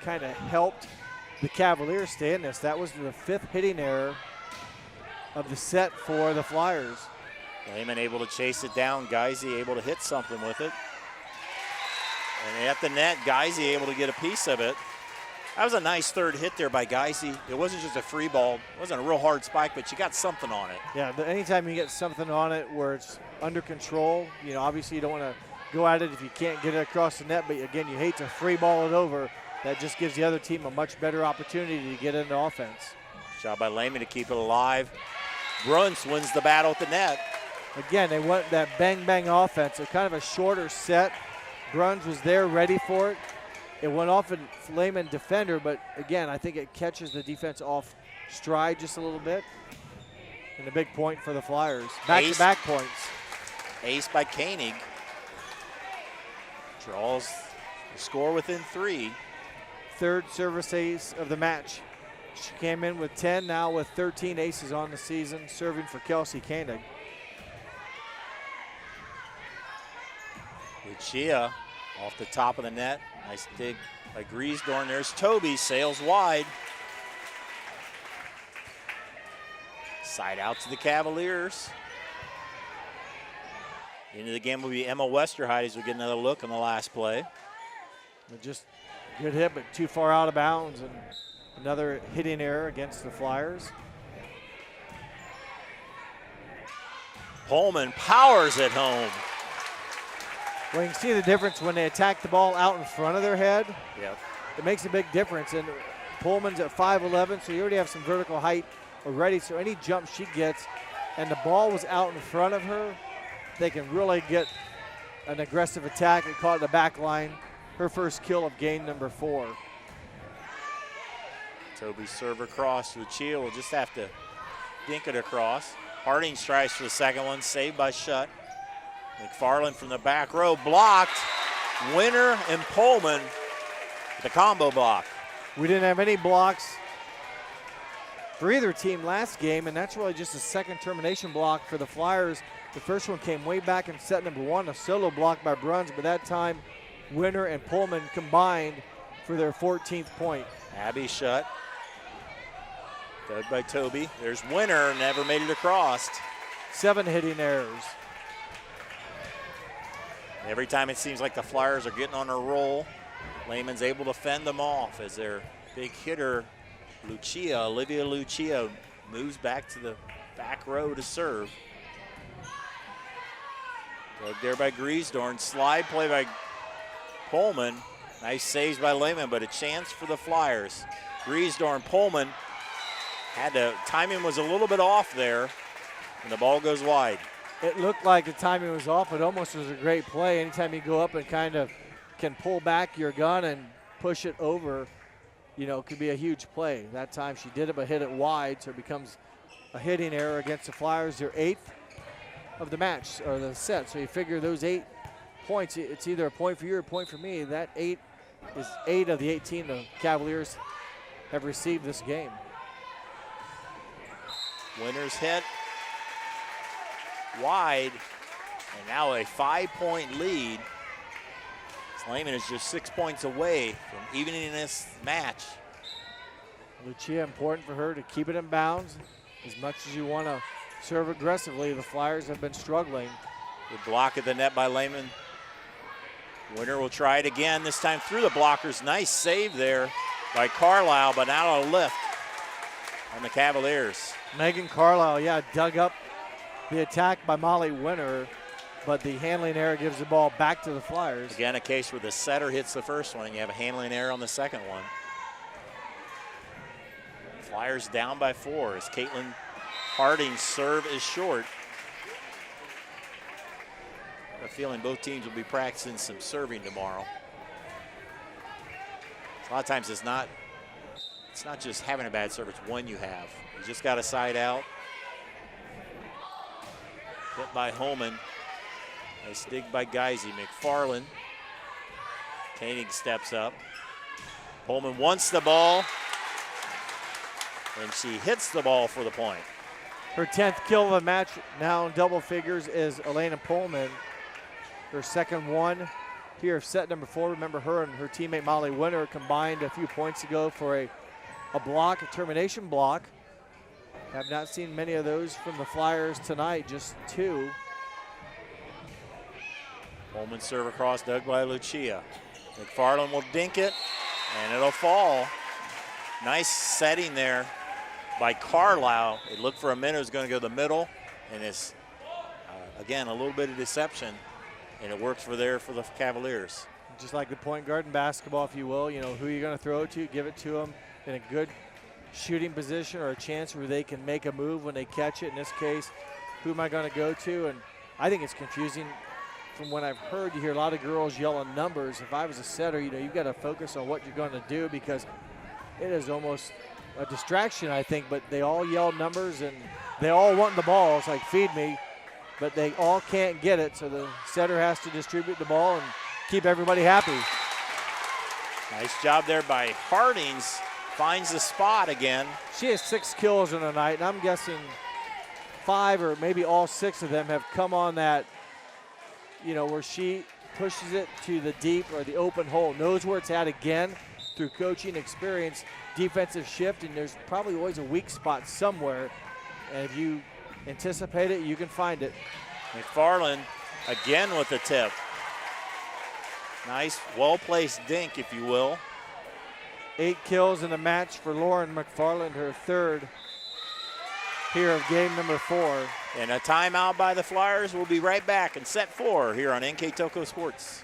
kind of helped the Cavaliers stay in this. That was the 5th hitting error of the set for the Flyers. Lehman able to chase it down. Geisy able to hit something with it. And at the net, Geisy able to get a piece of it. That was a nice third hit there by Geisy. It wasn't just a free ball. It wasn't a real hard spike, but you got something on it. Yeah, anytime you get something on it where it's under control, you know, obviously you don't want to go at it if you can't get it across the net, but again, you hate to free ball it over. That just gives the other team a much better opportunity to get into offense. Job by Lehman to keep it alive. Bruns wins the battle at the net. Again, they want that bang-bang offense, a kind of a shorter set. Bruns was there ready for it. It went off in Lehman defender, but again, I think it catches the defense off stride just a little bit. And a big point for the Flyers. Back-to-back points. Ace by Koenig. Draws the score within 3. Third service ace of the match. She came in with 10, now with 13 aces on the season, serving for Kelsey Koenig. Lucia off the top of the net. Nice dig by Griesdorn. There's Toby, sails wide. Side out to the Cavaliers. Into the game will be Emma Westerheide as we get another look on the last play. Just good hit, but too far out of bounds, and another hitting error against the Flyers. Pullman powers it home. Well, you can see the difference when they attack the ball out in front of their head. Yep. It makes a big difference, and Pullman's at 5'11", so you already have some vertical height already, so any jump she gets, and the ball was out in front of her, they can really get an aggressive attack and caught the back line. Her first kill of game number 4. Toby serve across. Lucia will just have to dink it across. Harding strives for the second one, saved by Shutt. McFarland from the back row, blocked. Winner and Pullman, the combo block. We didn't have any blocks for either team last game, and that's really just a second termination block for the Flyers. The first one came way back in set number 1, a solo block by Bruns, but that time Winner and Pullman combined for their 14th point. Abby Shutt. Dug by Toby. There's Winner, never made it across. 7 hitting errors. Every time it seems like the Flyers are getting on a roll, Lehman's able to fend them off as their big hitter, Olivia Lucia, moves back to the back row to serve. Dug there by Griesdorn. Slide play by Pullman. Nice saves by Lehman, but a chance for the Flyers. Griesdorn, Pullman timing was a little bit off there, and the ball goes wide. It looked like the timing was off, but almost was a great play. Anytime you go up and kind of can pull back your gun and push it over, you know, it could be a huge play. That time she did it, but hit it wide, so it becomes a hitting error against the Flyers. Their 8th of the match, or the set. So you figure those 8 points, it's either a point for you or a point for me. That 8 is 8 of the 18 the Cavaliers have received this game. Winner's hit wide, and now a 5-point lead. Lehman is just 6 points away from evening this match. Lucia, important for her to keep it in bounds. As much as you want to serve aggressively, the Flyers have been struggling. Good block at the net by Lehman. Winner will try it again, this time through the blockers. Nice save there by Carlisle, but now a lift on the Cavaliers. Megan Carlisle, dug up the attack by Molly Winner, but the handling error gives the ball back to the Flyers. Again, a case where the setter hits the first one and you have a handling error on the second one. Flyers down by 4 as Caitlin Harding's serve is short. I have a feeling both teams will be practicing some serving tomorrow. A lot of times it's not just having a bad serve, it's when you have. You just got a side out. Hit by Holman. Nice dig by Geisy. McFarland. Koenig steps up. Holman wants the ball, and she hits the ball for the point. Her 10th kill of the match, now in double figures, is Elena Pullman. Her second one here, set number 4. Remember, her and her teammate Molly Winter combined a few points ago for a block, a termination block. Have not seen many of those from the Flyers tonight, just 2. Pullman serve across, dug by Lucia. McFarland will dink it, and it'll fall. Nice setting there by Carlisle. It looked for a minute it was going to go to the middle, and it's, again, a little bit of deception, and it works for the Cavaliers. Just like the point guard in basketball, if you will, you know, who you're going to throw it to, give it to them in a good shooting position or a chance where they can make a move when they catch it. In this case, who am I going to go to? And I think it's confusing from what I've heard, you hear a lot of girls yelling numbers. If I was a setter, you've got to focus on what you're going to do because it is almost a distraction, I think, but they all yell numbers and they all want the ball. It's like, feed me, but they all can't get it, so the setter has to distribute the ball and keep everybody happy. Nice job there by Hardings. Finds the spot again. She has 6 kills in the night, and I'm guessing 5 or maybe all 6 of them have come on that, where she pushes it to the deep or the open hole, knows where it's at again through coaching experience, defensive shift, and there's probably always a weak spot somewhere. And if you anticipate it, you can find it. McFarland again with the tip. Nice, well-placed dink, if you will. 8 kills in the match for Lauren McFarland, her 3rd here of game number 4. And a timeout by the Flyers. We'll be right back in set 4 here on NKTelco Sports.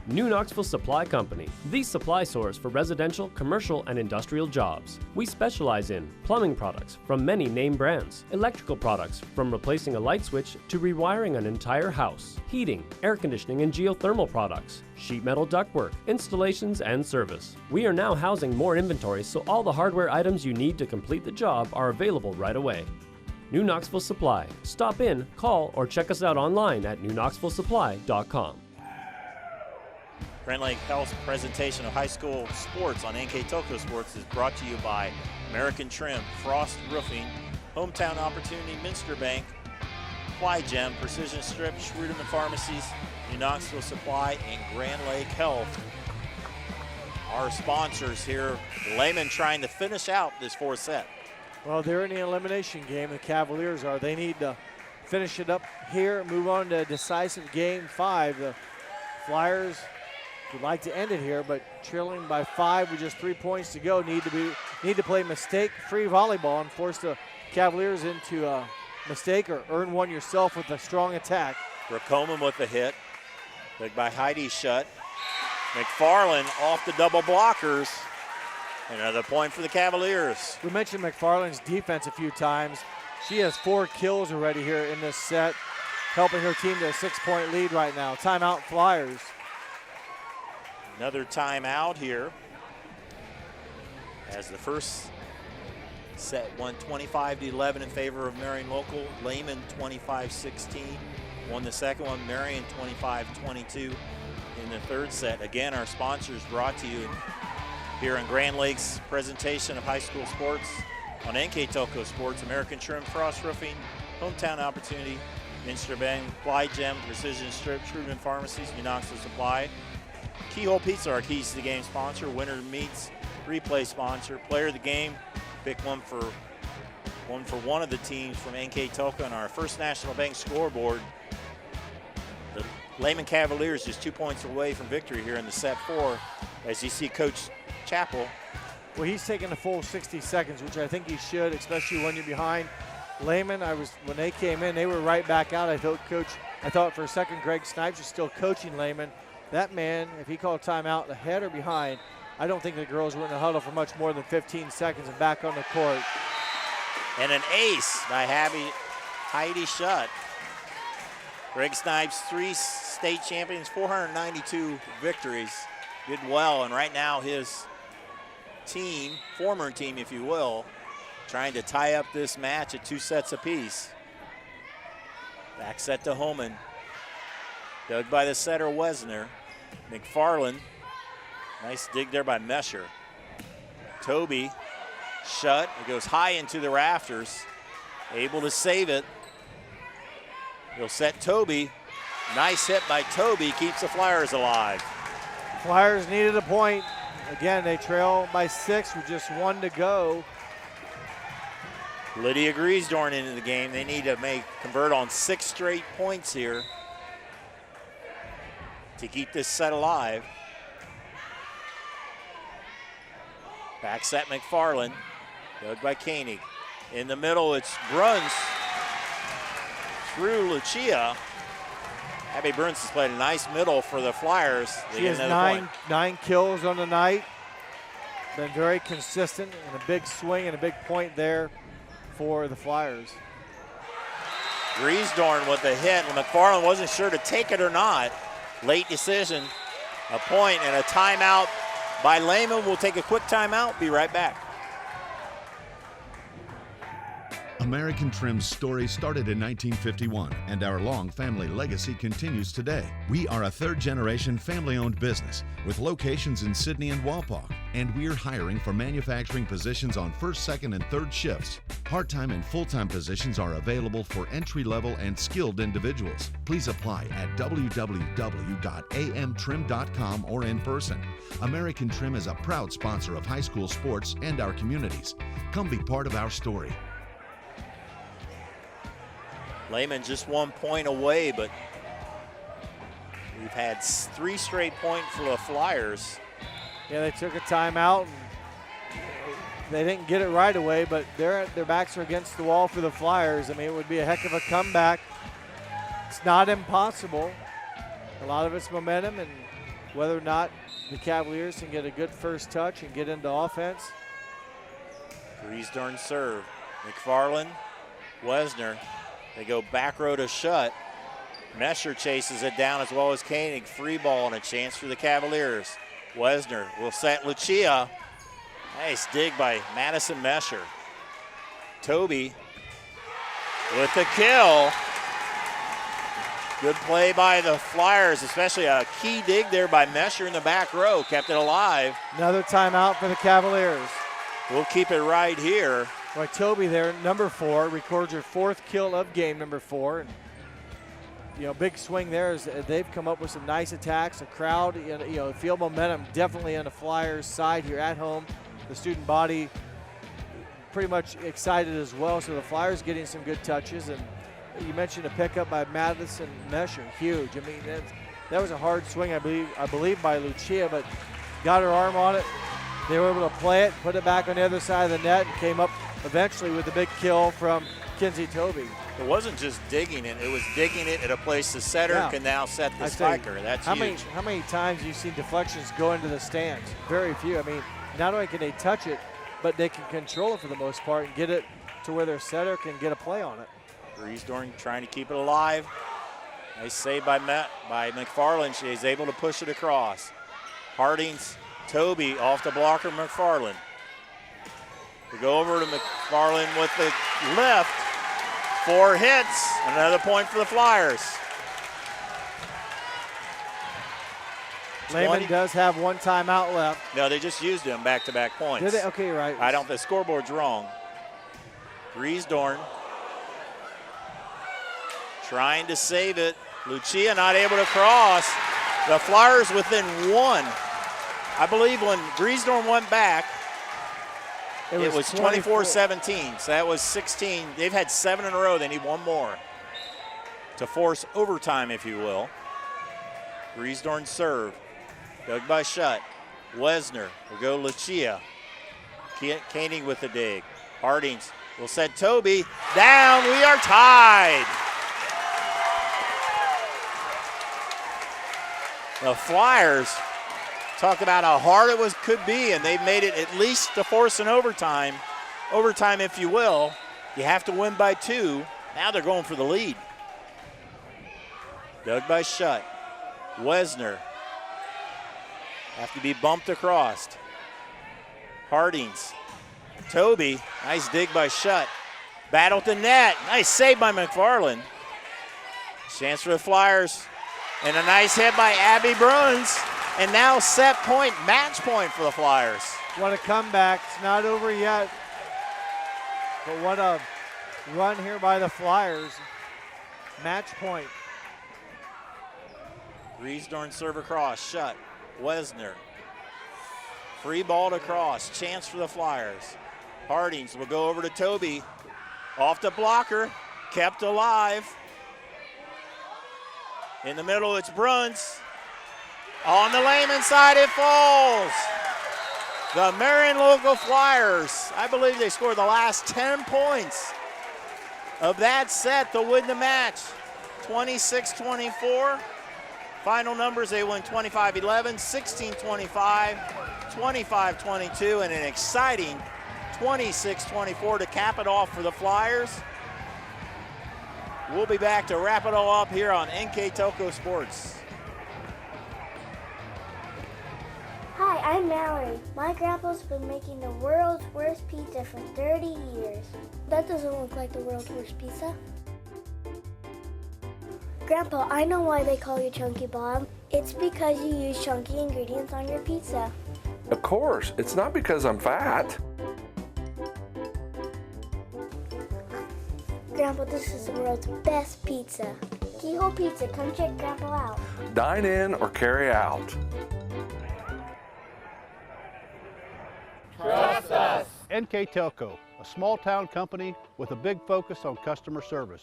New Knoxville Supply Company, the supply source for residential, commercial, and industrial jobs. We specialize in plumbing products from many name brands, electrical products from replacing a light switch to rewiring an entire house, heating, air conditioning, and geothermal products, sheet metal ductwork, installations, and service. We are now housing more inventory, so all the hardware items you need to complete the job are available right away. New Knoxville Supply. Stop in, call, or check us out online at newknoxvillesupply.com. Grand Lake Health's presentation of high school sports on NKTelco Sports is brought to you by American Trim, Frost Roofing, Hometown Opportunity, Minster Bank, Fly Gem, Precision Strip, Schruderman Pharmacies, New Knoxville Supply, and Grand Lake Health. Our sponsors here, Lehman trying to finish out this 4th set. Well, they're in the elimination game, the Cavaliers are. They need to finish it up here, move on to decisive game 5. The Flyers would like to end it here, but trailing by 5 with just 3 points to go, need to play mistake-free volleyball and force the Cavaliers into a mistake or earn one yourself with a strong attack. Rakoman with the hit. Big by Heidi Shutt. McFarland off the double blockers. Another point for the Cavaliers. We mentioned McFarland's defense a few times. She has 4 kills already here in this set, helping her team to a 6-point lead right now. Timeout Flyers. Another timeout here as the first set won 25-11 in favor of Marion Local. Lehman 25-16 won the second one. Marion 25-22 in the 3rd set. Again, our sponsors brought to you here in Grand Lake's presentation of high school sports on NKTelco Sports. American Trim, Frost Roofing, Hometown Opportunity, Minster Bank, Fly Gem, Precision Strip, Schruderman Pharmacies, New Knoxville Supply. Keyhole Pizza, our Keys to the Game sponsor. Winner Meats, replay sponsor. Player of the game, pick one for one of the teams from NKTelco on our First National Bank scoreboard. The Lehman Cavaliers just 2 points away from victory here in the set 4. As you see Coach Chappell. Well, he's taking the full 60 seconds, which I think he should, especially when you're behind. Lehman, when they came in, they were right back out. I thought for a second Greg Snipes was still coaching Lehman. That man, if he called timeout ahead or behind, I don't think the girls were in the huddle for much more than 15 seconds and back on the court. And an ace by Heidi Shutt. Greg Snipes, 3 state champions, 492 victories. Did well, and right now his team, former team if you will, trying to tie up this match at 2 sets apiece. Back set to Homan. Dug by the setter Wesner. McFarland. Nice dig there by Mesher. Toby. Shutt. It goes high into the rafters. Able to save it. He'll set Toby. Nice hit by Toby. Keeps the Flyers alive. Flyers needed a point. Again, they trail by 6 with just 1 to go. Lydia Griesdorn into the game. They need to convert on 6 straight points here to keep this set alive. Back set McFarland. Dug by Koenig. In the middle, it's Bruns through Lucia. Abby Bruns has played a nice middle for the Flyers. She has 9 kills on the night. Been very consistent and a big swing and a big point there for the Flyers. Griesdorn with the hit. McFarland wasn't sure to take it or not. Late decision. A point and a timeout by Lehman. We'll take a quick timeout. Be right back. American Trim's story started in 1951, and our long family legacy continues today. We are a third-generation family-owned business with locations in Sydney and Walpock, and we're hiring for manufacturing positions on first, second, and third shifts. Part-time and full-time positions are available for entry-level and skilled individuals. Please apply at www.amtrim.com or in person. American Trim is a proud sponsor of high school sports and our communities. Come be part of our story. Lehman just 1 point away, but we've had 3 straight points for the Flyers. Yeah, they took a timeout. And they didn't get it right away, but their backs are against the wall for the Flyers. I mean, it would be a heck of a comeback. It's not impossible. A lot of it's momentum and whether or not the Cavaliers can get a good first touch and get into offense. Griesdorn serve. McFarland, Wesner. They go back row to shut. Mesher chases it down as well as Koenig. Free ball and a chance for the Cavaliers. Wesner will set Lucia. Nice dig by Madison Mesher. Toby with the kill. Good play by the Flyers, especially a key dig there by Mesher in the back row. Kept it alive. Another timeout for the Cavaliers. We'll keep it right here. Right, Toby there, number 4, records your 4th kill of game, number 4. And, big swing there as they've come up with some nice attacks. A crowd, field momentum definitely on the Flyers' side here at home. The student body pretty much excited as well. So the Flyers getting some good touches. And you mentioned a pickup by Madison Mesher, huge. I mean, that was a hard swing, I believe by Lucia, but got her arm on it. They were able to play it, put it back on the other side of the net, and came up eventually with a big kill from Kinsey Toby. It wasn't just digging it was digging it at a place the setter can now set the spiker. That's huge. How many times you've seen deflections go into the stands? Very few. I mean, not only can they touch it, but they can control it for the most part and get it to where their setter can get a play on it. Griesdorn trying to keep it alive. Nice save by McFarland. She's able to push it across. Harding's Toby off the blocker, McFarland. We go over to McFarland with the lift. 4 hits, another point for the Flyers. Lehman does have 1 timeout left. No, they just used them back-to-back points. Did they? Okay, you're right. The scoreboard's wrong. Griesdorn trying to save it. Lucia not able to cross. The Flyers within 1. I believe when Griesdorn went back, it was 24-17, so that was 16. They've had 7 in a row. They need 1 more to force overtime, if you will. Griesdorn serve. Dug by Shutt. Wesner will go Lucia. Koenig with the dig. Hardings will set Toby down. We are tied. The Flyers talk about how hard it could be, and they've made it at least to force an overtime, if you will. You have to win by 2. Now they're going for the lead. Dug by Shutt. Wesner have to be bumped across. Hardings. Toby, nice dig by Shutt. Battle at the net. Nice save by McFarland. Chance for the Flyers. And a nice hit by Abby Bruns. And now set point, match point for the Flyers. What a comeback. It's not over yet. But what a run here by the Flyers. Match point. Griesdorn serve across, Shutt. Wesner. Free ball to cross. Chance for the Flyers. Hardings will go over to Toby. Off the blocker. Kept alive. In the middle, it's Bruns. On the Lehman side, it falls. The Marion local Flyers, I believe they scored the last 10 points of that set to win the match. 26-24. Final numbers, they win 25-11, 16-25, 25-22, and an exciting 26-24 to cap it off for the Flyers. We'll be back to wrap it all up here on NKTelco Sports. Hi, I'm Mallory. My grandpa's been making the world's worst pizza for 30 years. That doesn't look like the world's worst pizza. Grandpa, I know why they call you Chunky Bob. It's because you use chunky ingredients on your pizza. Of course, it's not because I'm fat. Grandpa, this is the world's best pizza. Keyhole Pizza, come check Grandpa out. Dine in or carry out. Trust us. NKTelco, a small town company with a big focus on customer service.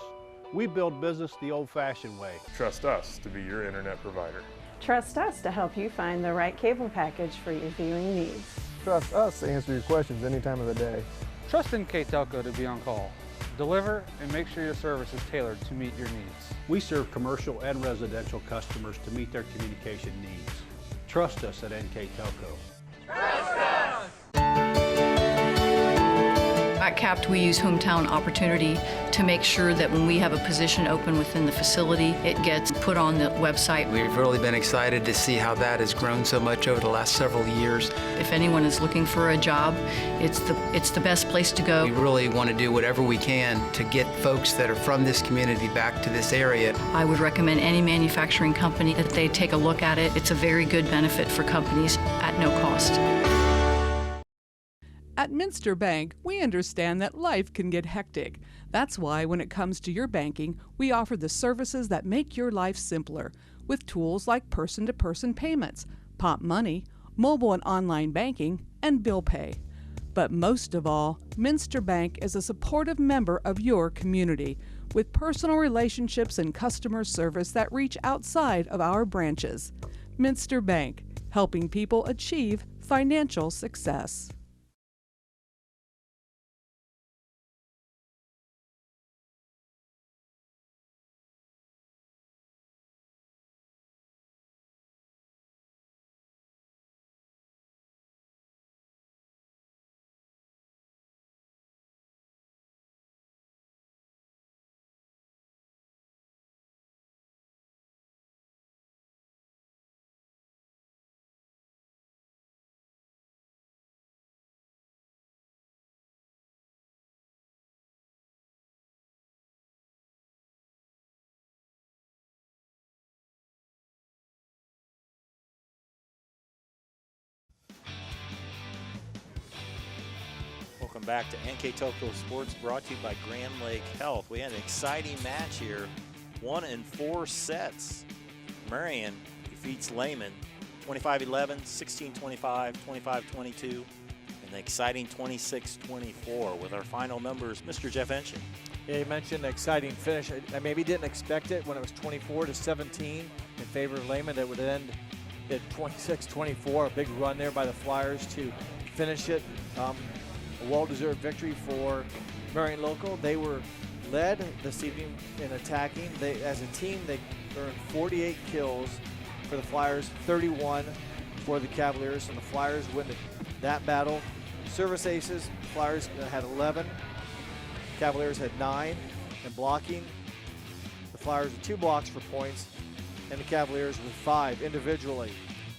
We build business the old-fashioned way. Trust us to be your internet provider. Trust us to help you find the right cable package for your viewing needs. Trust us to answer your questions any time of the day. Trust NKTelco to be on call. Deliver and make sure your service is tailored to meet your needs. We serve commercial and residential customers to meet their communication needs. Trust us at NKTelco. At CAPT, we use hometown opportunity to make sure that when we have a position open within the facility, it gets put on the website. We've really been excited to see how that has grown so much over the last several years. If anyone is looking for a job, it's the best place to go. We really want to do whatever we can to get folks that are from this community back to this area. I would recommend any manufacturing company that they take a look at it. It's a very good benefit for companies at no cost. At Minster Bank, we understand that life can get hectic. That's why when it comes to your banking, we offer the services that make your life simpler with tools like person-to-person payments, Pop Money, mobile and online banking, and bill pay. But most of all, Minster Bank is a supportive member of your community with personal relationships and customer service that reach outside of our branches. Minster Bank, helping people achieve financial success. Welcome back to NKTelco Sports, brought to you by Grand Lake Health. We had an exciting match here, 1 in 4 sets. Marion defeats Lehman 25-11, 16-25, 25-22, and the exciting 26-24 with our final numbers. Mr. Jeff Enshin. Yeah, you mentioned an exciting finish. I maybe didn't expect it when it was 24-17 in favor of Lehman. That would end at 26-24. A big run there by the Flyers to finish it. A well-deserved victory for Marion Local. They were led this evening in attacking. As a team, they earned 48 kills for the Flyers, 31 for the Cavaliers, and the Flyers win that battle. Service aces, Flyers had 11, Cavaliers had 9, and blocking, the Flyers with 2 blocks for points, and the Cavaliers with 5 individually.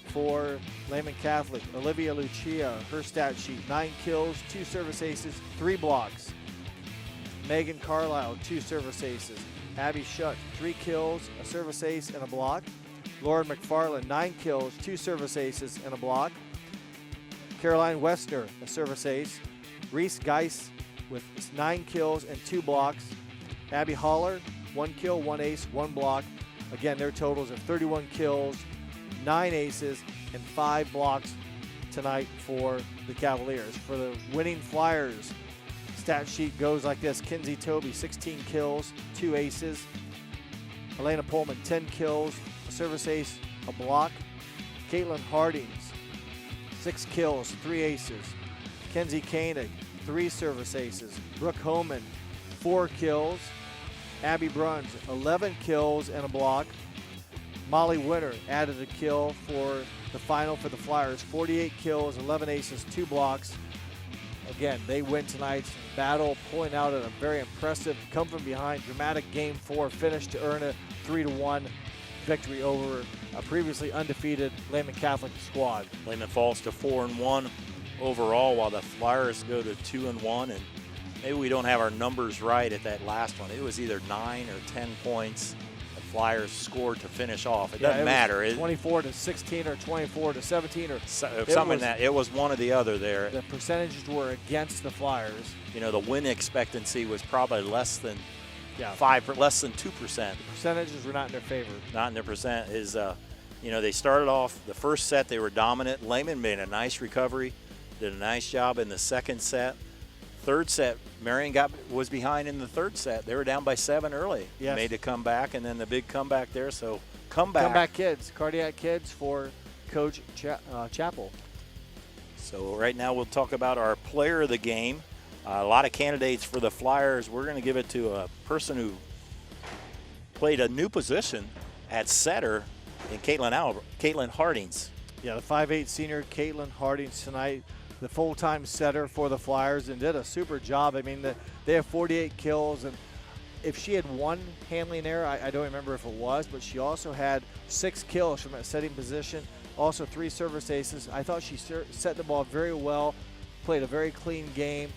For Lehman Catholic, Olivia Lucia, her stat sheet, 9 kills, 2 service aces, 3 blocks. Megan Carlisle, 2 service aces. Abby Shutt, 3 kills, a service ace, and a block. Lauren McFarland, 9 kills, 2 service aces, and a block. Caroline Westner, a service ace. Reese Geis with 9 kills and 2 blocks. Abby Holler, 1 kill, 1 ace, 1 block. Again, their totals of 31 kills, 9 aces, and 5 blocks tonight for the Cavaliers. For the winning Flyers, stat sheet goes like this. Kinsey Toby, 16 kills, 2 aces. Elena Pullman, 10 kills, a service ace, a block. Caitlin Hardings, 6 kills, 3 aces. Kenzie Koenig, 3 service aces. Brooke Homan, 4 kills. Abby Bruns, 11 kills and a block. Molly Winter added a kill for the final for the Flyers. 48 kills, 11 aces, 2 blocks. again, they win tonight's battle, pulling out a very impressive, come from behind, dramatic Game 4 finish to earn a 3-1 victory over a previously undefeated Lehman Catholic squad. Lehman falls to 4-1 overall, while the Flyers go to 2-1. And maybe we don't have our numbers right at that last one. It was either 9 or 10 points the Flyers scored to finish off. It doesn't matter. 24-16 or 24-17 or something that it was one or the other there. The percentages were against the Flyers. You know, the win expectancy was probably less than less than 2%. The percentages were not in their favor. Not in their percent is, you know, they started off the first set, they were dominant. Lehman made a nice recovery, did a nice job in the second set. Third set, Marion was behind in the third set. They were down by 7 early. Yes. Made a comeback, and then the big comeback there. So comeback. Comeback kids, cardiac kids for Coach Chappell. So right now we'll talk about our player of the game. A lot of candidates for the Flyers. We're going to give it to a person who played a new position at setter in Caitlin Hardings. Yeah, the 5'8" senior Caitlin Hardings tonight, the full-time setter for the Flyers, and did a super job. I mean, they have 48 kills, and if she had one handling error, I don't remember if it was, but she also had 6 kills from a setting position, also 3 service aces. I thought she set the ball very well, played a very clean game,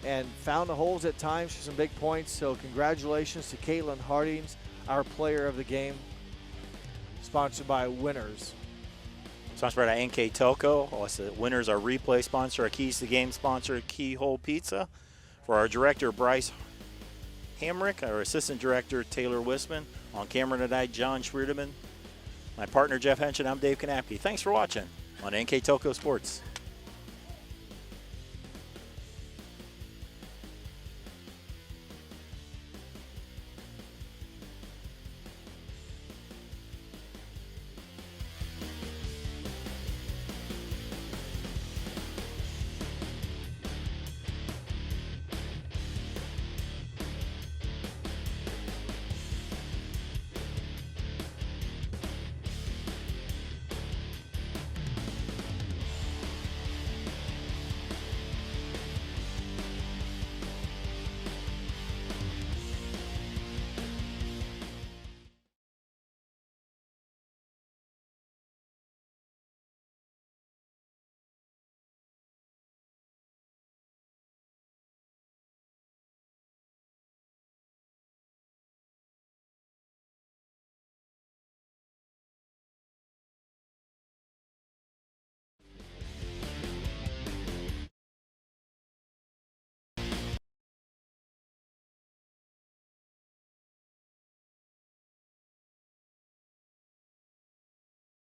and found the holes at times for some big points. So congratulations to Caitlin Hardings, our player of the game, sponsored by Winners. Sponsored by NKTelco. Also, Winners, our replay sponsor, our Keys to Game sponsor, Keyhole Pizza. For our director, Bryce Hamrick, our assistant director, Taylor Wisman. On camera tonight, John Schwierdeman. My partner, Jeff Henschen. I'm Dave Kanapke. Thanks for watching on NKTelco Sports.